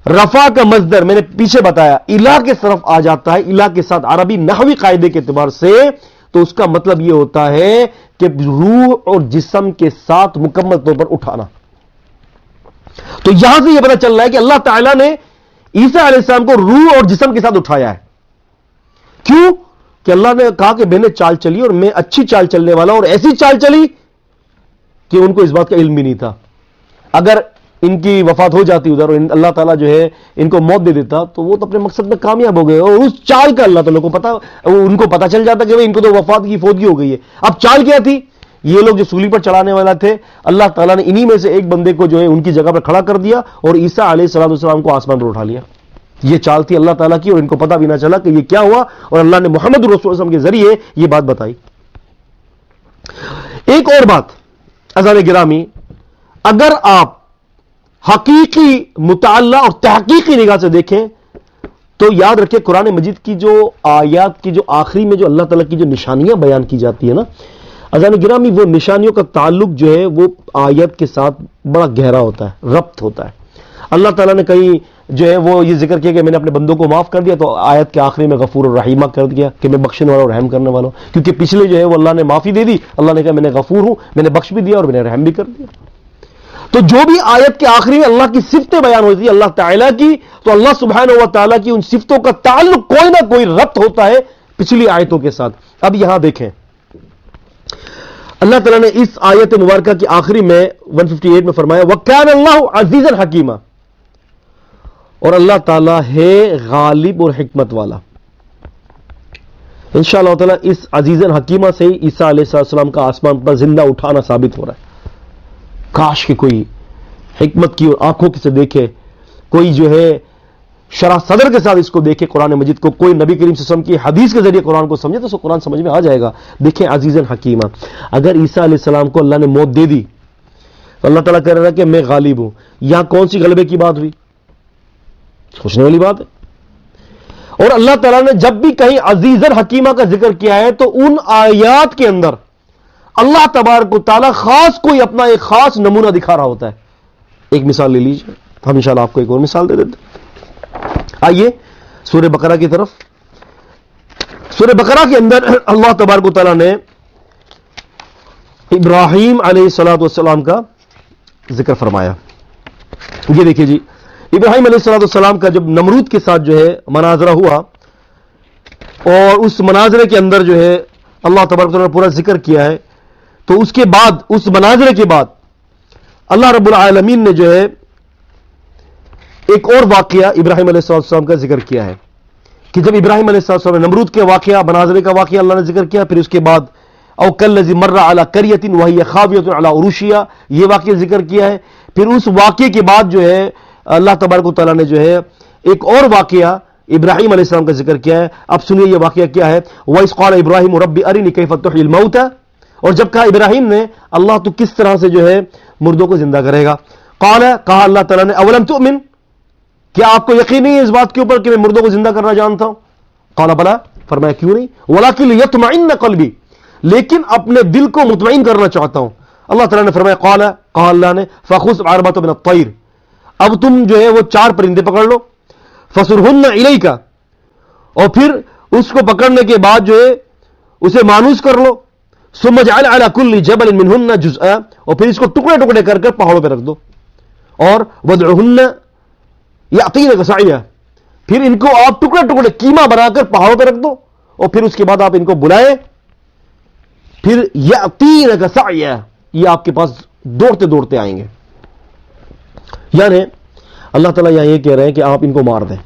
رفع کا مصدر میں نے پیچھے بتایا الہ کے طرف آ جاتا ہے، الہ کے ساتھ عربی نحوی قاعدے کے اعتبار سے، تو اس کا مطلب یہ ہوتا ہے کہ روح اور جسم کے ساتھ مکمل طور پر اٹھانا. تو یہاں سے یہ پتہ چل رہا ہے کہ اللہ تعالیٰ نے عیسیٰ علیہ السلام کو روح اور جسم کے ساتھ اٹھایا ہے. کیوں؟ کہ اللہ نے کہا کہ میں نے چال چلی اور میں اچھی چال چلنے والا، اور ایسی چال چلی کہ ان کو اس بات کا علم بھی نہیں تھا. اگر ان کی وفات ہو جاتی ادھر اور اللہ تعالیٰ جو ہے ان کو موت دے دیتا تو وہ تو اپنے مقصد میں کامیاب ہو گئے، اور اس چال کا اللہ تعالیٰ کو پتا، ان کو پتا چل جاتا کہ ان کو تو وفات کی فوتگی ہو گئی ہے. اب چال کیا تھی؟ یہ لوگ جو سولی پر چڑھانے والا تھے، اللہ تعالیٰ نے انہی میں سے ایک بندے کو جو ہے ان کی جگہ پر کھڑا کر دیا اور عیسیٰ علیہ السلام کو آسمان پر اٹھا لیا. یہ چال تھی اللہ تعالیٰ کی، اور ان کو پتا بھی نہ چلا کہ یہ کیا ہوا، اور اللہ نے محمد رسول اللہ صلی اللہ علیہ وسلم کے ذریعے یہ بات بتائی. ایک اور بات عزیزان گرامی، اگر آپ حقیقی مطالعہ اور تحقیقی نگاہ سے دیکھیں تو یاد رکھیں قرآن مجید کی جو آیات کی جو آخری میں جو اللہ تعالیٰ کی جو نشانیاں بیان کی جاتی ہے نا عزیزان گرامی، وہ نشانیوں کا تعلق جو ہے وہ آیت کے ساتھ بڑا گہرا ہوتا ہے، ربط ہوتا ہے. اللہ تعالیٰ نے کہیں جو ہے وہ یہ ذکر کیا کہ میں نے اپنے بندوں کو معاف کر دیا، تو آیت کے آخری میں غفور الرحیمہ کر دیا کہ میں بخشنے والا اور رحم کرنے والا ہوں، کیونکہ پچھلے جو ہے وہ اللہ نے معافی دے دی، اللہ نے کہا میں نے غفور ہوں، میں نے بخش بھی دیا اور میں نے رحم بھی کر دیا. تو جو بھی آیت کے آخری میں اللہ کی صفتیں بیان ہوتی ہیں اللہ تعالیٰ کی، تو اللہ سبحانہ و تعالیٰ کی ان صفتوں کا تعلق کوئی نہ کوئی ربط ہوتا ہے پچھلی آیتوں کے ساتھ. اب یہاں دیکھیں اللہ تعالیٰ نے اس آیت مبارکہ کی آخری میں 158 میں فرمایا وَكَانَ اللَّهُ عَزِيزًا حَكِيمًا، اور اللہ تعالیٰ ہے غالب اور حکمت والا. انشاءاللہ تعالیٰ اس عزیزاً حکیمہ سے ہی عیسیٰ علیہ السلام کا آسمان پر زندہ اٹھانا ثابت ہو رہا ہے. کاش کہ کوئی حکمت کی اور آنکھوں سے دیکھے، کوئی جو ہے شرح صدر کے ساتھ اس کو دیکھے قرآن مجید کو، کوئی نبی کریم صلی اللہ علیہ وسلم کی حدیث کے ذریعے قرآن کو سمجھے تو اس کو قرآن سمجھ میں آ جائے گا۔ دیکھیں عزیزاً حکیمہ، اگر عیسیٰ علیہ السلام کو اللہ نے موت دے دی تو اللہ تعالیٰ کہہ رہا ہے کہ میں غالب ہوں، یہاں کون سی غلبے کی بات ہوئی؟ سوچنے والی بات ہے۔ اور اللہ تعالیٰ نے جب بھی کہیں عزیزاً حکیمہ کا ذکر کیا ہے تو ان آیات کے اندر اللہ تبارک و تعالیٰ خاص کوئی اپنا ایک خاص نمونہ دکھا رہا ہوتا ہے۔ ایک مثال لے لیجیے، ہم انشاءاللہ آپ کو ایک اور مثال دے دیتے ہیں۔ آئیے سورہ بقرہ کی طرف۔ سورہ بقرہ کے اندر اللہ تبارک و تعالیٰ نے ابراہیم علیہ الصلوۃ والسلام کا ذکر فرمایا۔ یہ دیکھیے جی، ابراہیم علیہ الصلوۃ والسلام کا جب نمرود کے ساتھ جو ہے مناظرہ ہوا، اور اس مناظرے کے اندر جو ہے اللہ تبارک و تعالیٰ نے پورا ذکر کیا ہے، تو اس کے بعد، اس مناظرے کے بعد اللہ رب العالمین نے جو ہے ایک اور واقعہ ابراہیم علیہ السلام کا ذکر کیا ہے کہ جب ابراہیم علیہ السلام نے نمرود کے واقعہ، مناظرے کا واقعہ اللہ نے ذکر کیا، پھر اس کے بعد او کالذی مر علی قریۃ وہی خاویۃ علی عروشہا، یہ واقعہ ذکر کیا ہے۔ پھر اس واقعے کے بعد جو ہے اللہ تبارک و تعالیٰ نے جو ہے ایک اور واقعہ ابراہیم علیہ السلام کا ذکر کیا ہے۔ اب سنیے یہ واقعہ کیا ہے۔ وَإِذْ قَالَ إِبْرَاهِيمُ رَبِّ أَرِنِي كَيْفَ تُحْيِي الْمَوْتَى، اور جب کہا ابراہیم نے اللہ تو کس طرح سے جو ہے مردوں کو زندہ کرے گا۔ قال، کہا اللہ تعالیٰ نے اولم تؤمن، کیا آپ کو یقین نہیں ہے اس بات کے اوپر کہ میں مردوں کو زندہ کرنا جانتا ہوں؟ قال بلا، فرمایا کیوں نہیں، ولکن لیطمئن قلبی، لیکن اپنے دل کو مطمئن کرنا چاہتا ہوں۔ اللہ تعالیٰ نے فرمایا قال، کہا اللہ نے فخذ اربعۃ من الطیر، اب تم جو ہے وہ 4 پرندے پکڑ لو، فصرہن الیک، اور پھر اس کو پکڑنے کے بعد جو ہے اسے مانوس کر لو، ثم اجعل علی کل جبل منہن جزءا، اور پھر اس کو ٹکڑے ٹکڑے کر کر پہاڑوں پہ رکھ دو، اور وادعہن یاتینک سعیا، پھر ان کو آپ ٹکڑے ٹکڑے کیما بنا کر پہاڑوں پہ رکھ دو، اور پھر اس کے بعد آپ ان کو بلائیں، پھر یاتینک سعیا، یہ آپ کے پاس دوڑتے دوڑتے آئیں گے۔ یعنی اللہ تعالیٰ یہاں یہ کہہ رہے ہیں کہ آپ ان کو مار دیں،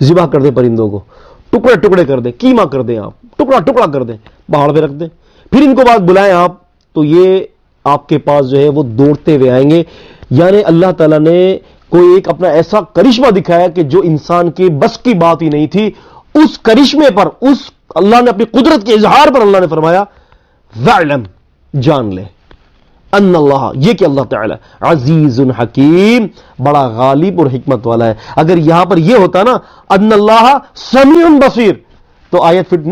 ذبح کر دیں، پرندوں کو ٹکڑے ٹکڑے کر دیں، کیما کر دیں، آپ ٹکڑا ٹکڑا کر دیں، پہاڑ پہ رکھ دیں، پھر ان کو بعد بلائیں آپ، تو یہ آپ کے پاس جو ہے وہ دوڑتے ہوئے آئیں گے۔ یعنی اللہ تعالیٰ نے کوئی ایک اپنا ایسا کرشمہ دکھایا کہ جو انسان کے بس کی بات ہی نہیں تھی، اس کرشمے پر، اس اللہ نے اپنی قدرت کے اظہار پر اللہ نے فرمایا وَاعْلَمْ، جان لے، ان اللہ، یہ کہ اللہ تعالی عزیز حکیم، بڑا غالب اور حکمت والا ہے۔ اگر یہاں پر یہ ہوتا نا ان اللہ سمیع بصیر، تو آیت فٹ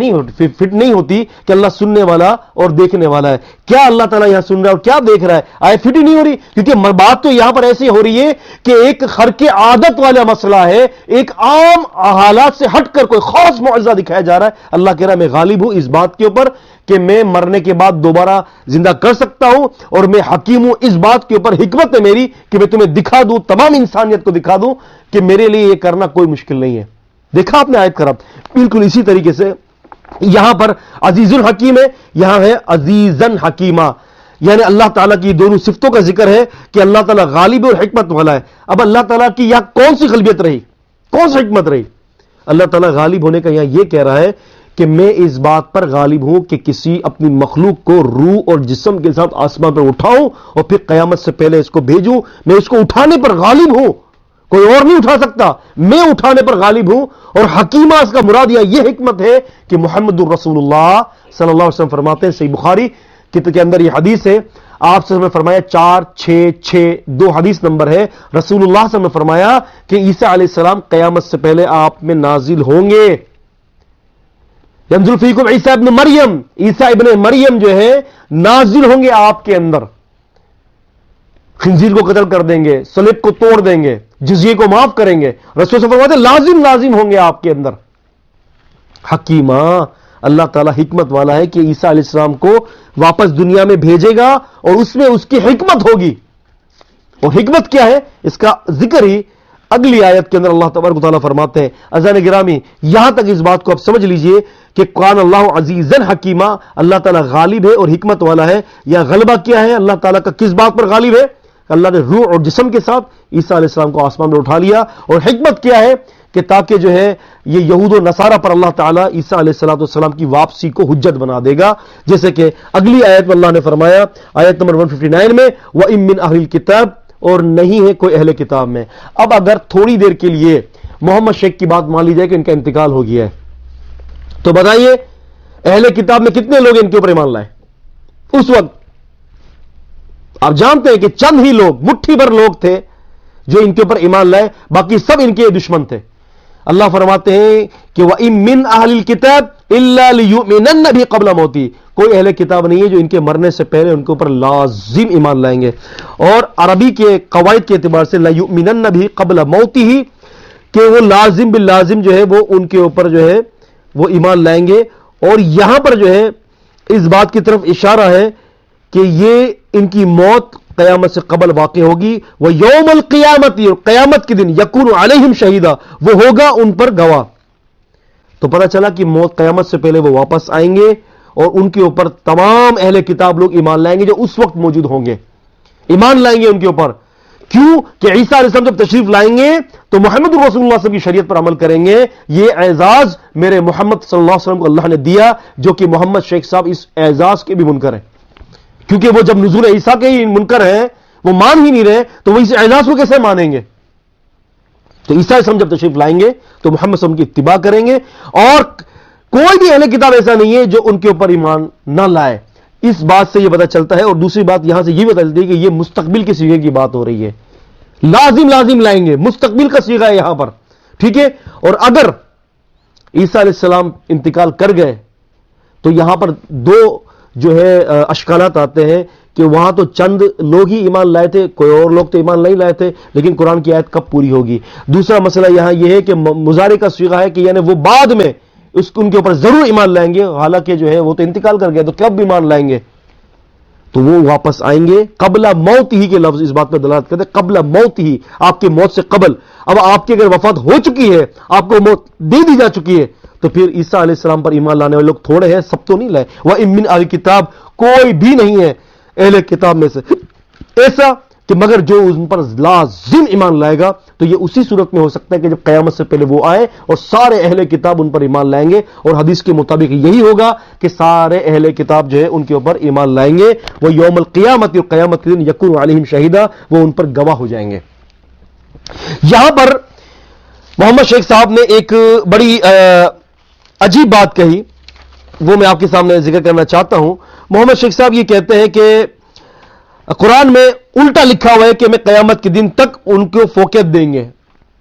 نہیں ہوتی کہ اللہ سننے والا اور دیکھنے والا ہے۔ کیا اللہ تعالیٰ یہاں سن رہا ہے اور کیا دیکھ رہا ہے؟ آیت فٹ ہی نہیں ہو رہی، کیونکہ بات تو یہاں پر ایسی ہو رہی ہے کہ ایک خرق عادت والا مسئلہ ہے، ایک عام حالات سے ہٹ کر کوئی خاص معجزہ دکھایا جا رہا ہے۔ اللہ کہہ رہا ہے میں غالب ہوں اس بات کے اوپر کہ میں مرنے کے بعد دوبارہ زندہ کر سکتا ہوں، اور میں حکیم ہوں اس بات کے اوپر، حکمت ہے میری کہ میں تمہیں دکھا دوں، تمام انسانیت کو دکھا دوں کہ میرے لیے یہ کرنا کوئی مشکل نہیں ہے۔ دیکھا آپ نے آیت کرب، بالکل اسی طریقے سے یہاں پر عزیز الحکیم ہے، یہاں ہے عزیزن حکیمہ، یعنی اللہ تعالیٰ کی دونوں صفتوں کا ذکر ہے کہ اللہ تعالیٰ غالب اور حکمت والا ہے۔ اب اللہ تعالیٰ کی یہاں کون سی غالبیت رہی، کون سی حکمت رہی؟ اللہ تعالیٰ غالب ہونے کا یہاں یہ کہہ رہا ہے کہ میں اس بات پر غالب ہوں کہ کسی اپنی مخلوق کو روح اور جسم کے ساتھ آسمان پر اٹھاؤں اور پھر قیامت سے پہلے اس کو بھیجوں۔ میں اس کو اٹھانے پر غالب ہوں، کوئی اور نہیں اٹھا سکتا، میں اٹھانے پر غالب ہوں۔ اور حکیمہ اس کا مراد یہ حکمت ہے کہ محمد الرسول اللہ صلی اللہ علیہ وسلم فرماتے ہیں، صحیح بخاری کے اندر یہ حدیث ہے، آپ سے فرمایا 466 حدیث نمبر ہے، رسول اللہ صلی اللہ علیہ وسلم نے فرمایا کہ عیسیٰ علیہ السلام قیامت سے پہلے آپ میں نازل ہوں گے۔ ینزل فیکم عیسیٰ ابن مریم، عیسیٰ ابن مریم جو ہے نازل ہوں گے آپ کے اندر، خنزیر کو قتل کر دیں گے، صلیب کو توڑ دیں گے، جزیے کو معاف کریں گے۔ رسول سے فرماتے لازم ہوں گے آپ کے اندر۔ حکیمہ، اللہ تعالیٰ حکمت والا ہے کہ عیسیٰ علیہ السلام کو واپس دنیا میں بھیجے گا اور اس میں اس کی حکمت ہوگی۔ اور حکمت کیا ہے اس کا ذکر ہی اگلی آیت کے اندر اللہ تبارک و تعالیٰ فرماتے ہیں۔ عزیزان گرامی، یہاں تک اس بات کو آپ سمجھ لیجئے کہ قرآن اللہ عزیزن حکیمہ، اللہ تعالیٰ غالب ہے اور حکمت والا ہے۔ یا غلبہ کیا ہے اللہ تعالیٰ کا، کس بات پر غالب ہے؟ اللہ نے روح اور جسم کے ساتھ عیسیٰ علیہ السلام کو آسمان میں اٹھا لیا۔ اور حکمت کیا ہے کہ تاکہ جو ہے یہ یہود و نصارہ پر اللہ تعالیٰ عیسیٰ علیہ السلام کی واپسی کو حجت بنا دے گا، جیسے کہ اگلی آیت میں اللہ نے فرمایا، آیت نمبر 159 میں، وَإِن مِّنْ أَهْلِ الْكِتَابِ، اور نہیں ہے کوئی اہل کتاب میں۔ اب اگر تھوڑی دیر کے لیے محمد شیخ کی بات مان لی جائے کہ ان کا انتقال ہو گیا ہے، تو بتائیے اہل کتاب میں کتنے لوگ ان کے اوپر ایمان لائے اس وقت؟ آپ جانتے ہیں کہ چند ہی لوگ، مٹھی بھر لوگ تھے جو ان کے اوپر ایمان لائے، باقی سب ان کے دشمن تھے۔ اللہ فرماتے ہیں کہ وَإِن مِّنْ أَهْلِ الْكِتَابِ إِلَّا لِيُؤْمِنَنَّ بِهِ قَبْلَ مَوْتِهِ، کوئی اہل کتاب نہیں ہے جو ان کے مرنے سے پہلے ان کے اوپر لازم ایمان لائیں گے۔ اور عربی کے قواعد کے اعتبار سے لَا يُؤْمِنَنَّ بِهِ قَبْلَ مَوْتِهِ کہ وہ لازم باللازم جو ہے وہ ان کے اوپر جو ہے وہ ایمان لائیں گے۔ اور یہاں پر جو ہے اس بات کی طرف اشارہ ہے کہ یہ ان کی موت قیامت سے قبل واقع ہوگی۔ وہ یوم القیامت، قیامت کے دن یکون علیہم شہیدہ، وہ ہوگا ان پر گواہ۔ تو پتہ چلا کہ موت قیامت سے پہلے وہ واپس آئیں گے اور ان کے اوپر تمام اہل کتاب لوگ ایمان لائیں گے جو اس وقت موجود ہوں گے، ایمان لائیں گے ان کے اوپر۔ کیوں کہ عیسیٰ علیہ السلام جب تشریف لائیں گے تو محمد رسول اللہ صلی اللہ علیہ وسلم کی شریعت پر عمل کریں گے۔ یہ اعزاز میرے محمد صلی اللہ علیہ وسلم کو اللہ نے دیا، جو کہ محمد شیخ صاحب اس اعزاز کے بھی منکر ہیں، کیونکہ وہ جب نزول عیسیٰ کے ہی منکر ہیں، وہ مان ہی نہیں رہے، تو وہ اس اعزاز کو کیسے مانیں گے؟ تو عیسیٰ علیہ السلام جب تشریف لائیں گے تو محمد صلی اللہ علیہ وسلم کی اتباع کریں گے، اور کوئی بھی اہل کتاب ایسا نہیں ہے جو ان کے اوپر ایمان نہ لائے۔ اس بات سے یہ پتہ چلتا ہے۔ اور دوسری بات یہاں سے یہ پتہ چلتی ہے کہ یہ مستقبل کے صیغے کی بات ہو رہی ہے، لازم لائیں گے، مستقبل کا صیغہ ہے یہاں پر، ٹھیک ہے۔ اور اگر عیسیٰ علیہ السلام انتقال کر گئے تو یہاں پر دو جو ہے اشکالات آتے ہیں کہ وہاں تو چند لوگ ہی ایمان لائے تھے، کوئی اور لوگ تو ایمان نہیں لائے تھے، لیکن قرآن کی آیت کب پوری ہوگی؟ دوسرا مسئلہ یہاں یہ ہے کہ مضارع کا صیغہ ہے کہ یعنی وہ بعد میں ان کے اوپر ضرور ایمان لائیں گے، حالانکہ جو ہے وہ تو انتقال کر گئے، تو کب ایمان لائیں گے؟ تو وہ واپس آئیں گے قبل موت ہی کے لفظ اس بات پر دلالت کرتے ہیں، قبل موت ہی، آپ کے موت سے قبل۔ اب آپ کی اگر وفات ہو چکی ہے، آپ کو موت دے دی جا چکی ہے، تو پھر عیسیٰ علیہ السلام پر ایمان لانے والے لوگ تھوڑے ہیں، سب تو نہیں لائے۔ وَإِن مِّنْ أَهْلِ الْكِتَابِ، کوئی بھی نہیں ہے اہل کتاب میں سے ایسا کہ مگر جو ان پر لازم ایمان لائے گا، تو یہ اسی صورت میں ہو سکتا ہے کہ جب قیامت سے پہلے وہ آئے اور سارے اہل کتاب ان پر ایمان لائیں گے، اور حدیث کے مطابق یہی ہوگا کہ سارے اہل کتاب جو ہے ان کے اوپر ایمان لائیں گے۔ وہ یوم القیامت، قیامت کے دن یکون علیہم شہیدہ، وہ ان پر گواہ ہو جائیں گے۔ یہاں پر محمد شیخ صاحب نے ایک بڑی عجیب بات کہی، وہ میں آپ کے سامنے ذکر کرنا چاہتا ہوں۔ محمد شیخ صاحب یہ کہتے ہیں کہ قرآن میں الٹا لکھا ہوا ہے کہ میں قیامت کے دن تک ان کو فوقیت دیں گے۔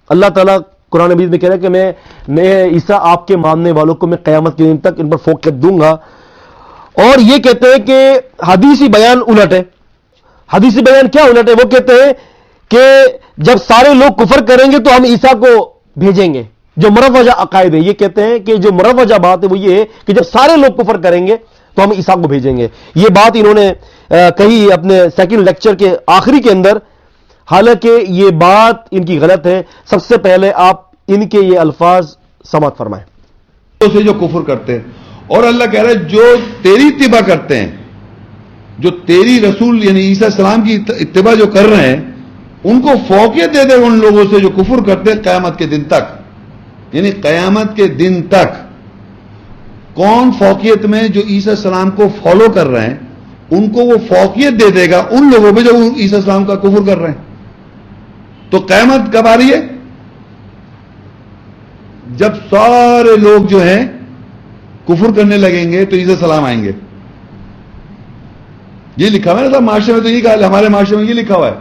اللہ تعالیٰ قرآن مجید میں کہہ رہا ہے کہ میں عیسیٰ آپ کے ماننے والوں کو میں قیامت کے دن تک ان پر فوقیت دوں گا۔ اور یہ کہتے ہیں کہ حدیثی بیان الٹ ہے۔ حدیثی بیان کیا الٹ ہے؟ وہ کہتے ہیں کہ جب سارے لوگ کفر کریں گے تو ہم عیسیٰ کو بھیجیں گے۔ جو مروجہ عقائد ہے، یہ کہتے ہیں کہ جو مروجہ بات ہے وہ یہ ہے کہ جب سارے لوگ کفر کریں گے تو ہم عیسیٰ کو بھیجیں گے۔ یہ بات انہوں نے کہی اپنے سیکنڈ لیکچر کے آخری کے اندر، حالانکہ یہ بات ان کی غلط ہے۔ سب سے پہلے آپ ان کے یہ الفاظ سماعت فرمائیں۔ سے جو کفر کرتے ہیں، اور اللہ کہہ رہا ہے جو تیری اتباع کرتے ہیں، جو تیری رسول یعنی عیسیٰ السلام کی اتباع جو کر رہے ہیں، ان کو فوقیت دے دے ان لوگوں سے جو کفر کرتے ہیں قیامت کے دن تک۔ یعنی قیامت کے دن تک کون فوقیت میں؟ جو عیسیٰ السلام کو فالو کر رہے ہیں، ان کو وہ فوقیت دے دے گا ان لوگوں پہ جو عیسیٰ السلام کا کفر کر رہے ہیں۔ تو قیامت کب آ رہی ہے؟ جب سارے لوگ جو ہیں کفر کرنے لگیں گے تو عیسیٰ السلام آئیں گے۔ یہ لکھا ہوا ہے نا، معاشرے میں تو یہ کہا، ہمارے معاشرے میں یہ لکھا ہوا ہے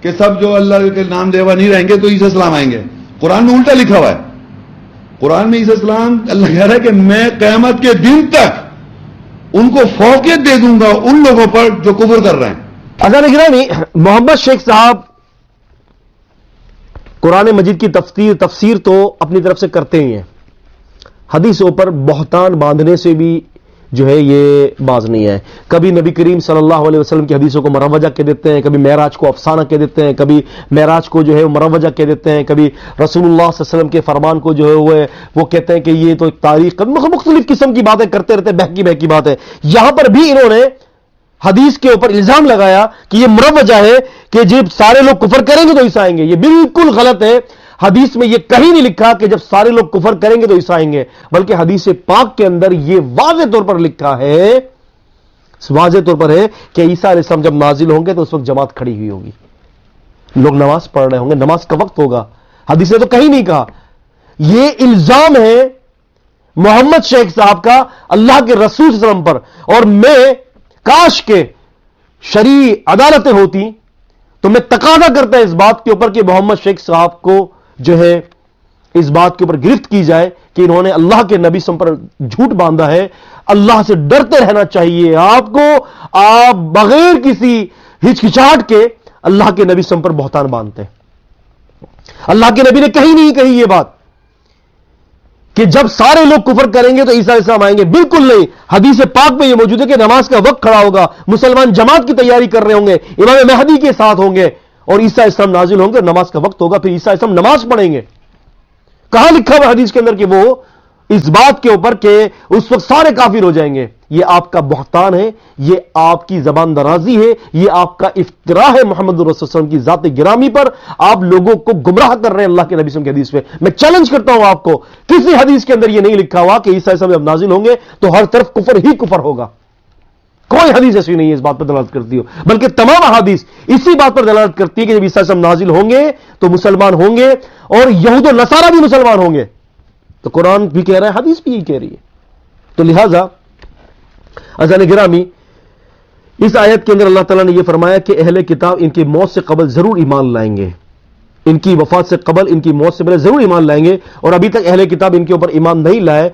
کہ سب جو اللہ کے نام لیوا نہیں رہیں گے تو عیسیٰ السلام آئیں گے۔ قرآن میں الٹا لکھا ہوا ہے۔ قرآن میں عیسیٰ السلام اللہ کہہ رہا ہے کہ میں قیامت کے دن تک ان کو فوقیت دے دوں گا ان لوگوں پر جو کفر کر رہے ہیں۔ حضرات گرامی، محمد شیخ صاحب قرآن مجید کی تفسیر تو اپنی طرف سے کرتے ہی ہیں، حدیثوں پر بہتان باندھنے سے بھی جو ہے یہ باز نہیں ہے۔ کبھی نبی کریم صلی اللہ علیہ وسلم کی حدیثوں کو مروجہ کہہ دیتے ہیں، کبھی معراج کو افسانہ کہہ دیتے ہیں، کبھی معراج کو جو ہے مروجہ کہہ دیتے ہیں، کبھی رسول اللہ صلی اللہ علیہ وسلم کے فرمان کو جو ہے وہ کہتے ہیں کہ یہ تو ایک تاریخ، مختلف قسم کی باتیں کرتے رہتے، بہکی بات ہے۔ یہاں پر بھی انہوں نے حدیث کے اوپر الزام لگایا کہ یہ مروجہ ہے کہ جب سارے لوگ کفر کریں گے تو عیسیٰ آئیں گے۔ یہ بالکل غلط ہے۔ حدیث میں یہ کہیں نہیں لکھا کہ جب سارے لوگ کفر کریں گے تو عیسیٰ آئیں گے، بلکہ حدیث پاک کے اندر یہ واضح طور پر لکھا ہے، واضح طور پر ہے کہ عیسیٰ علیہ السلام جب نازل ہوں گے تو اس وقت جماعت کھڑی ہوئی ہوگی، لوگ نماز پڑھ رہے ہوں گے، نماز کا وقت ہوگا۔ حدیث نے تو کہیں نہیں کہا یہ الزام ہے محمد شیخ صاحب کا اللہ کے رسول صلی اللہ علیہ وسلم پر، اور میں کاش کے شرعی عدالتیں ہوتی تو میں تقاضا کرتا ہے اس بات کے اوپر کہ محمد شیخ صاحب کو جو ہے اس بات کے اوپر گرفت کی جائے کہ انہوں نے اللہ کے نبی صلی اللہ علیہ وسلم پر جھوٹ باندھا ہے. اللہ سے ڈرتے رہنا چاہیے آپ کو. آپ بغیر کسی ہچکچاہٹ کے اللہ کے نبی صلی اللہ علیہ وسلم پر بہتان باندھتے ہیں. اللہ کے نبی نے کہیں نہیں کہی یہ بات کہ جب سارے لوگ کفر کریں گے تو عیسیٰ علیہ السلام آئیں گے. بالکل نہیں. حدیث پاک میں یہ موجود ہے کہ نماز کا وقت کھڑا ہوگا، مسلمان جماعت کی تیاری کر رہے ہوں گے، امام مہدی کے ساتھ ہوں گے اور عیسیٰ علیہ السلام نازل ہوں گے اور نماز کا وقت ہوگا، پھر عیسیٰ علیہ السلام نماز پڑھیں گے. کہاں لکھا ہوا حدیث کے اندر کہ وہ اس بات کے اوپر کہ اس وقت سارے کافر ہو جائیں گے؟ یہ آپ کا بہتان ہے، یہ آپ کی زبان درازی ہے، یہ آپ کا افتراء ہے محمد رسول صلی اللہ علیہ وسلم کی ذات گرامی پر. آپ لوگوں کو گمراہ کر رہے ہیں اللہ کے نبی صلی اللہ علیہ وسلم کی حدیث پہ. میں چیلنج کرتا ہوں آپ کو، کسی حدیث کے اندر یہ نہیں لکھا ہوا کہ عیسیٰ علیہ السلام جب نازل ہوں گے تو ہر طرف کفر ہی کفر ہوگا. کوئی حدیث ایسی نہیں ہے اس بات پر دلالت کرتی ہو، بلکہ تمام احادیث اسی بات پر دلالت کرتی ہے کہ جب عیسیٰ علیہ السلام نازل ہوں گے تو مسلمان ہوں گے اور یہود و نصارہ بھی مسلمان ہوں گے. تو قرآن بھی کہہ رہا ہے، حدیث بھی یہی کہہ رہی ہے. تو لہذا عزیزان گرامی، اس آیت کے اندر اللہ تعالیٰ نے یہ فرمایا کہ اہل کتاب ان کی موت سے قبل ضرور ایمان لائیں گے، ان کی وفات سے قبل، ان کی موت سے پہلے ضرور ایمان لائیں گے. اور ابھی تک اہل کتاب ان کے اوپر ایمان نہیں لائے،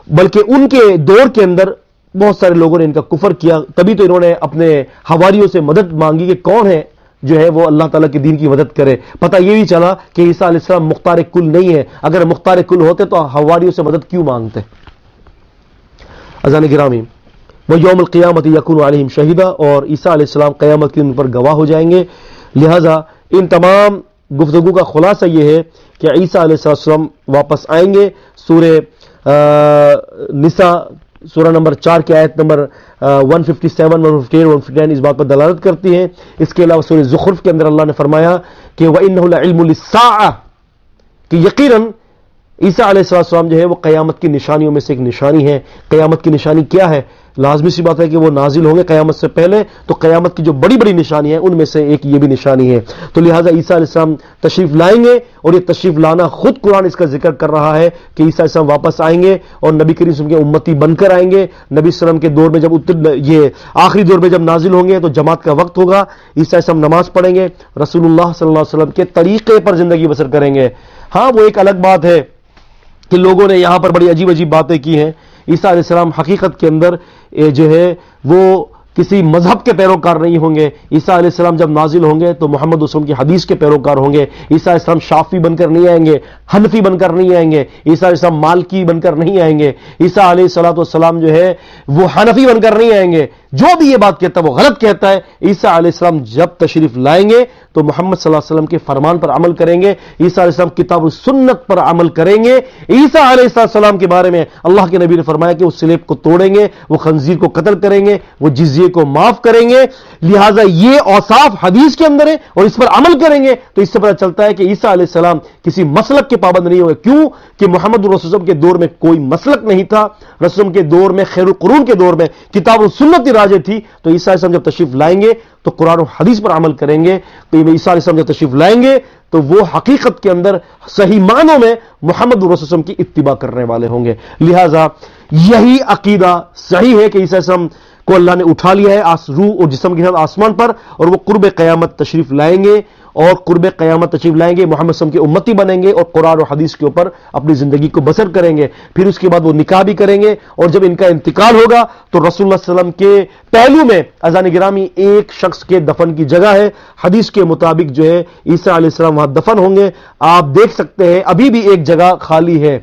بلکہ ان کے دور کے اندر بہت سارے لوگوں نے ان کا کفر کیا. تبھی تو انہوں نے اپنے حواریوں سے مدد مانگی کہ کون ہے جو ہے وہ اللہ تعالیٰ کے دین کی مدد کرے. پتہ یہ بھی چلا کہ عیسیٰ علیہ السلام مختار کل نہیں ہے. اگر مختار کل ہوتے تو حواریوں سے مدد کیوں مانگتے؟ عزیزان گرامی، وہ یوم القیامت یکون علیہم شہیدا، اور عیسیٰ علیہ السلام قیامت کے دن پر گواہ ہو جائیں گے. لہذا ان تمام گفتگو کا خلاصہ یہ ہے کہ عیسیٰ علیہ السلام واپس آئیں گے. سورہ نساء سورہ نمبر 4 کی آیت نمبر 157 158 159 اس بات پر دلالت کرتی ہیں. اس کے علاوہ سورہ زخرف کے اندر اللہ نے فرمایا کہ وَإِنَّهُ لَعِلْمٌ لِلسَّاعَةِ، کہ یقیناً عیسیٰ علیہ السلام جو ہے وہ قیامت کی نشانیوں میں سے ایک نشانی ہے. قیامت کی نشانی کیا ہے؟ لازمی سی بات ہے کہ وہ نازل ہوں گے قیامت سے پہلے، تو قیامت کی جو بڑی بڑی نشانی ہیں ان میں سے ایک یہ بھی نشانی ہے. تو لہٰذا عیسیٰ علیہ السلام تشریف لائیں گے، اور یہ تشریف لانا خود قرآن اس کا ذکر کر رہا ہے کہ عیسیٰ علیہ السلام واپس آئیں گے اور نبی کریم صلی اللہ علیہ وسلم کے امتی بن کر آئیں گے. نبی صلی اللہ علیہ وسلم کے دور میں جب یہ آخری دور میں جب نازل ہوں گے تو جماعت کا وقت ہوگا، عیسیٰ علیہ السلام نماز پڑھیں گے، رسول اللہ صلی اللہ علیہ وسلم کے طریقے پر زندگی بسر کریں گے. ہاں وہ ایک الگ بات ہے کہ لوگوں نے یہاں پر بڑی عجیب عجیب باتیں کی ہیں. عیسیٰ علیہ السلام حقیقت کے اندر جو ہے وہ کسی مذہب کے پیروکار نہیں ہوں گے. عیسیٰ علیہ السلام جب نازل ہوں گے تو محمد وسلم کی حدیث کے پیروکار ہوں گے. عیسیٰ علیہ السلام شافی بن کر نہیں آئیں گے، حنفی بن کر نہیں آئیں گے. عیسیٰ علیہ السلام مالکی بن کر نہیں آئیں گے. عیسیٰ علیہ السلام جو ہے وہ حنفی بن کر نہیں آئیں گے. جو بھی یہ بات کہتا ہے وہ غلط کہتا ہے. عیسیٰ علیہ السلام جب تشریف لائیں گے تو محمد صلی اللہ علیہ وسلم کے فرمان پر عمل کریں گے. عیسیٰ علیہ السلام کتاب و سنت پر عمل کریں گے. عیسیٰ علیہ السلام کے بارے میں اللہ کے نبی نے فرمایا کہ وہ سلیب کو توڑیں گے، وہ خنزیر کو قتل کریں گے، وہ جزیے کو معاف کریں گے. لہٰذا یہ اوصاف حدیث کے اندر ہے اور اس پر عمل کریں گے. تو اس سے پتہ چلتا ہے کہ عیسیٰ علیہ السلام کسی مسلک کے پابند نہیں ہوئے. کیوں کہ محمد رسول اللہ کے دور میں کوئی مسلک نہیں تھا. رسول کے دور میں، خیر القرون کے دور میں کتاب و سنت ہی راجے تھی. تو عیسیٰ علیہ السلام جب تشریف لائیں گے تو قرآن و حدیث پر عمل کریں گے. تو عیسیٰ علیہ السلام جب تشریف لائیں گے تو وہ حقیقت کے اندر صحیح معنوں میں محمد رسول اللہ کی اتباع کرنے والے ہوں گے. لہٰذا یہی عقیدہ صحیح ہے کہ عیسیٰ علیہ السلام کو اللہ نے اٹھا لیا ہے روح اور جسم کے ساتھ آسمان پر، اور وہ قرب قیامت تشریف لائیں گے، اور قرب قیامت تشریف لائیں گے، محمد صلی اللہ علیہ وسلم کے امتی بنیں گے اور قرآن و حدیث کے اوپر اپنی زندگی کو بسر کریں گے. پھر اس کے بعد وہ نکاح بھی کریں گے، اور جب ان کا انتقال ہوگا تو رسول اللہ صلی اللہ علیہ وسلم کے پہلو میں عزیزان گرامی ایک شخص کے دفن کی جگہ ہے. حدیث کے مطابق جو ہے عیسیٰ علیہ السلام وہاں دفن ہوں گے. آپ دیکھ سکتے ہیں ابھی بھی ایک جگہ خالی ہے.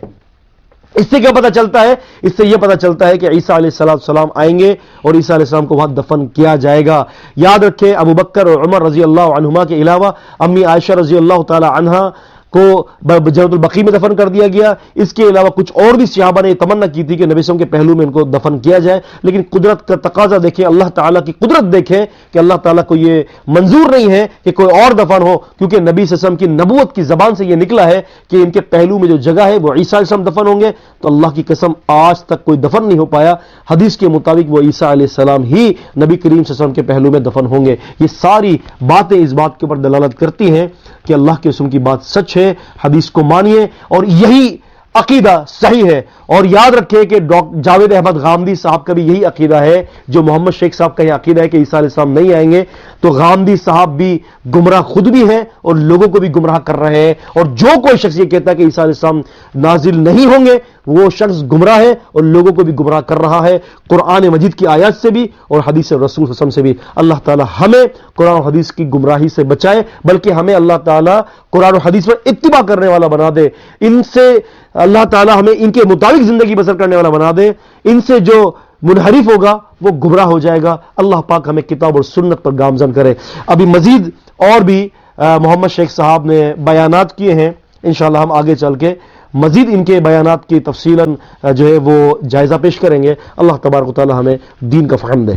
اس سے کیا پتہ چلتا ہے؟ اس سے یہ پتہ چلتا ہے کہ عیسیٰ علیہ السلام آئیں گے اور عیسیٰ علیہ السلام کو وہاں دفن کیا جائے گا. یاد رکھیں ابو بکر اور عمر رضی اللہ عنہما کے علاوہ امی عائشہ رضی اللہ تعالی عنہا کو جنت البقیع میں دفن کر دیا گیا. اس کے علاوہ کچھ اور بھی صحابہ نے یہ تمنا کی تھی کہ نبی صلی اللہ علیہ وسلم کے پہلو میں ان کو دفن کیا جائے، لیکن قدرت کا تقاضا دیکھیں، اللہ تعالیٰ کی قدرت دیکھیں کہ اللہ تعالیٰ کو یہ منظور نہیں ہے کہ کوئی اور دفن ہو، کیونکہ نبی صلی اللہ علیہ وسلم کی نبوت کی زبان سے یہ نکلا ہے کہ ان کے پہلو میں جو جگہ ہے وہ عیسیٰ علیہ السلام دفن ہوں گے. تو اللہ کی قسم آج تک کوئی دفن نہیں ہو پایا. حدیث کے مطابق وہ عیسیٰ علیہ السلام ہی نبی کریم صلی اللہ علیہ وسلم کے پہلو میں دفن ہوں گے. یہ ساری باتیں اس بات کے اوپر دلالت کرتی ہیں کہ اللہ کے رسول کی بات سچ ہے، حدیث کو مانیے اور یہی عقیدہ صحیح ہے. اور یاد رکھیں کہ جاوید احمد غامدی صاحب کا بھی یہی عقیدہ ہے، جو محمد شیخ صاحب کا یہ عقیدہ ہے کہ عیسیٰ علیہ السلام نہیں آئیں گے. تو غامدی صاحب بھی گمراہ خود بھی ہیں اور لوگوں کو بھی گمراہ کر رہے ہیں. اور جو کوئی شخص یہ کہتا ہے کہ عیسیٰ علیہ السلام نازل نہیں ہوں گے، وہ شخص گمراہ ہے اور لوگوں کو بھی گمراہ کر رہا ہے، قرآن مجید کی آیات سے بھی اور حدیث رسول صلی اللہ علیہ وسلم سے بھی. اللہ تعالی ہمیں قرآن و حدیث کی گمراہی سے بچائے، بلکہ ہمیں اللہ تعالی قرآن و حدیث پر اتباع کرنے والا بنا دے. ان سے اللہ تعالی ہمیں ان کے مطابق زندگی بسر کرنے والا بنا دے. ان سے جو منحرف ہوگا وہ گمراہ ہو جائے گا. اللہ پاک ہمیں کتاب اور سنت پر گامزن کرے. ابھی مزید اور بھی محمد شیخ صاحب نے بیانات کیے ہیں، انشاءاللہ ہم آگے چل کے مزید ان کے بیانات کی تفصیلاً جو ہے وہ جائزہ پیش کریں گے. اللہ تبارک و تعالی ہمیں دین کا فہم دے.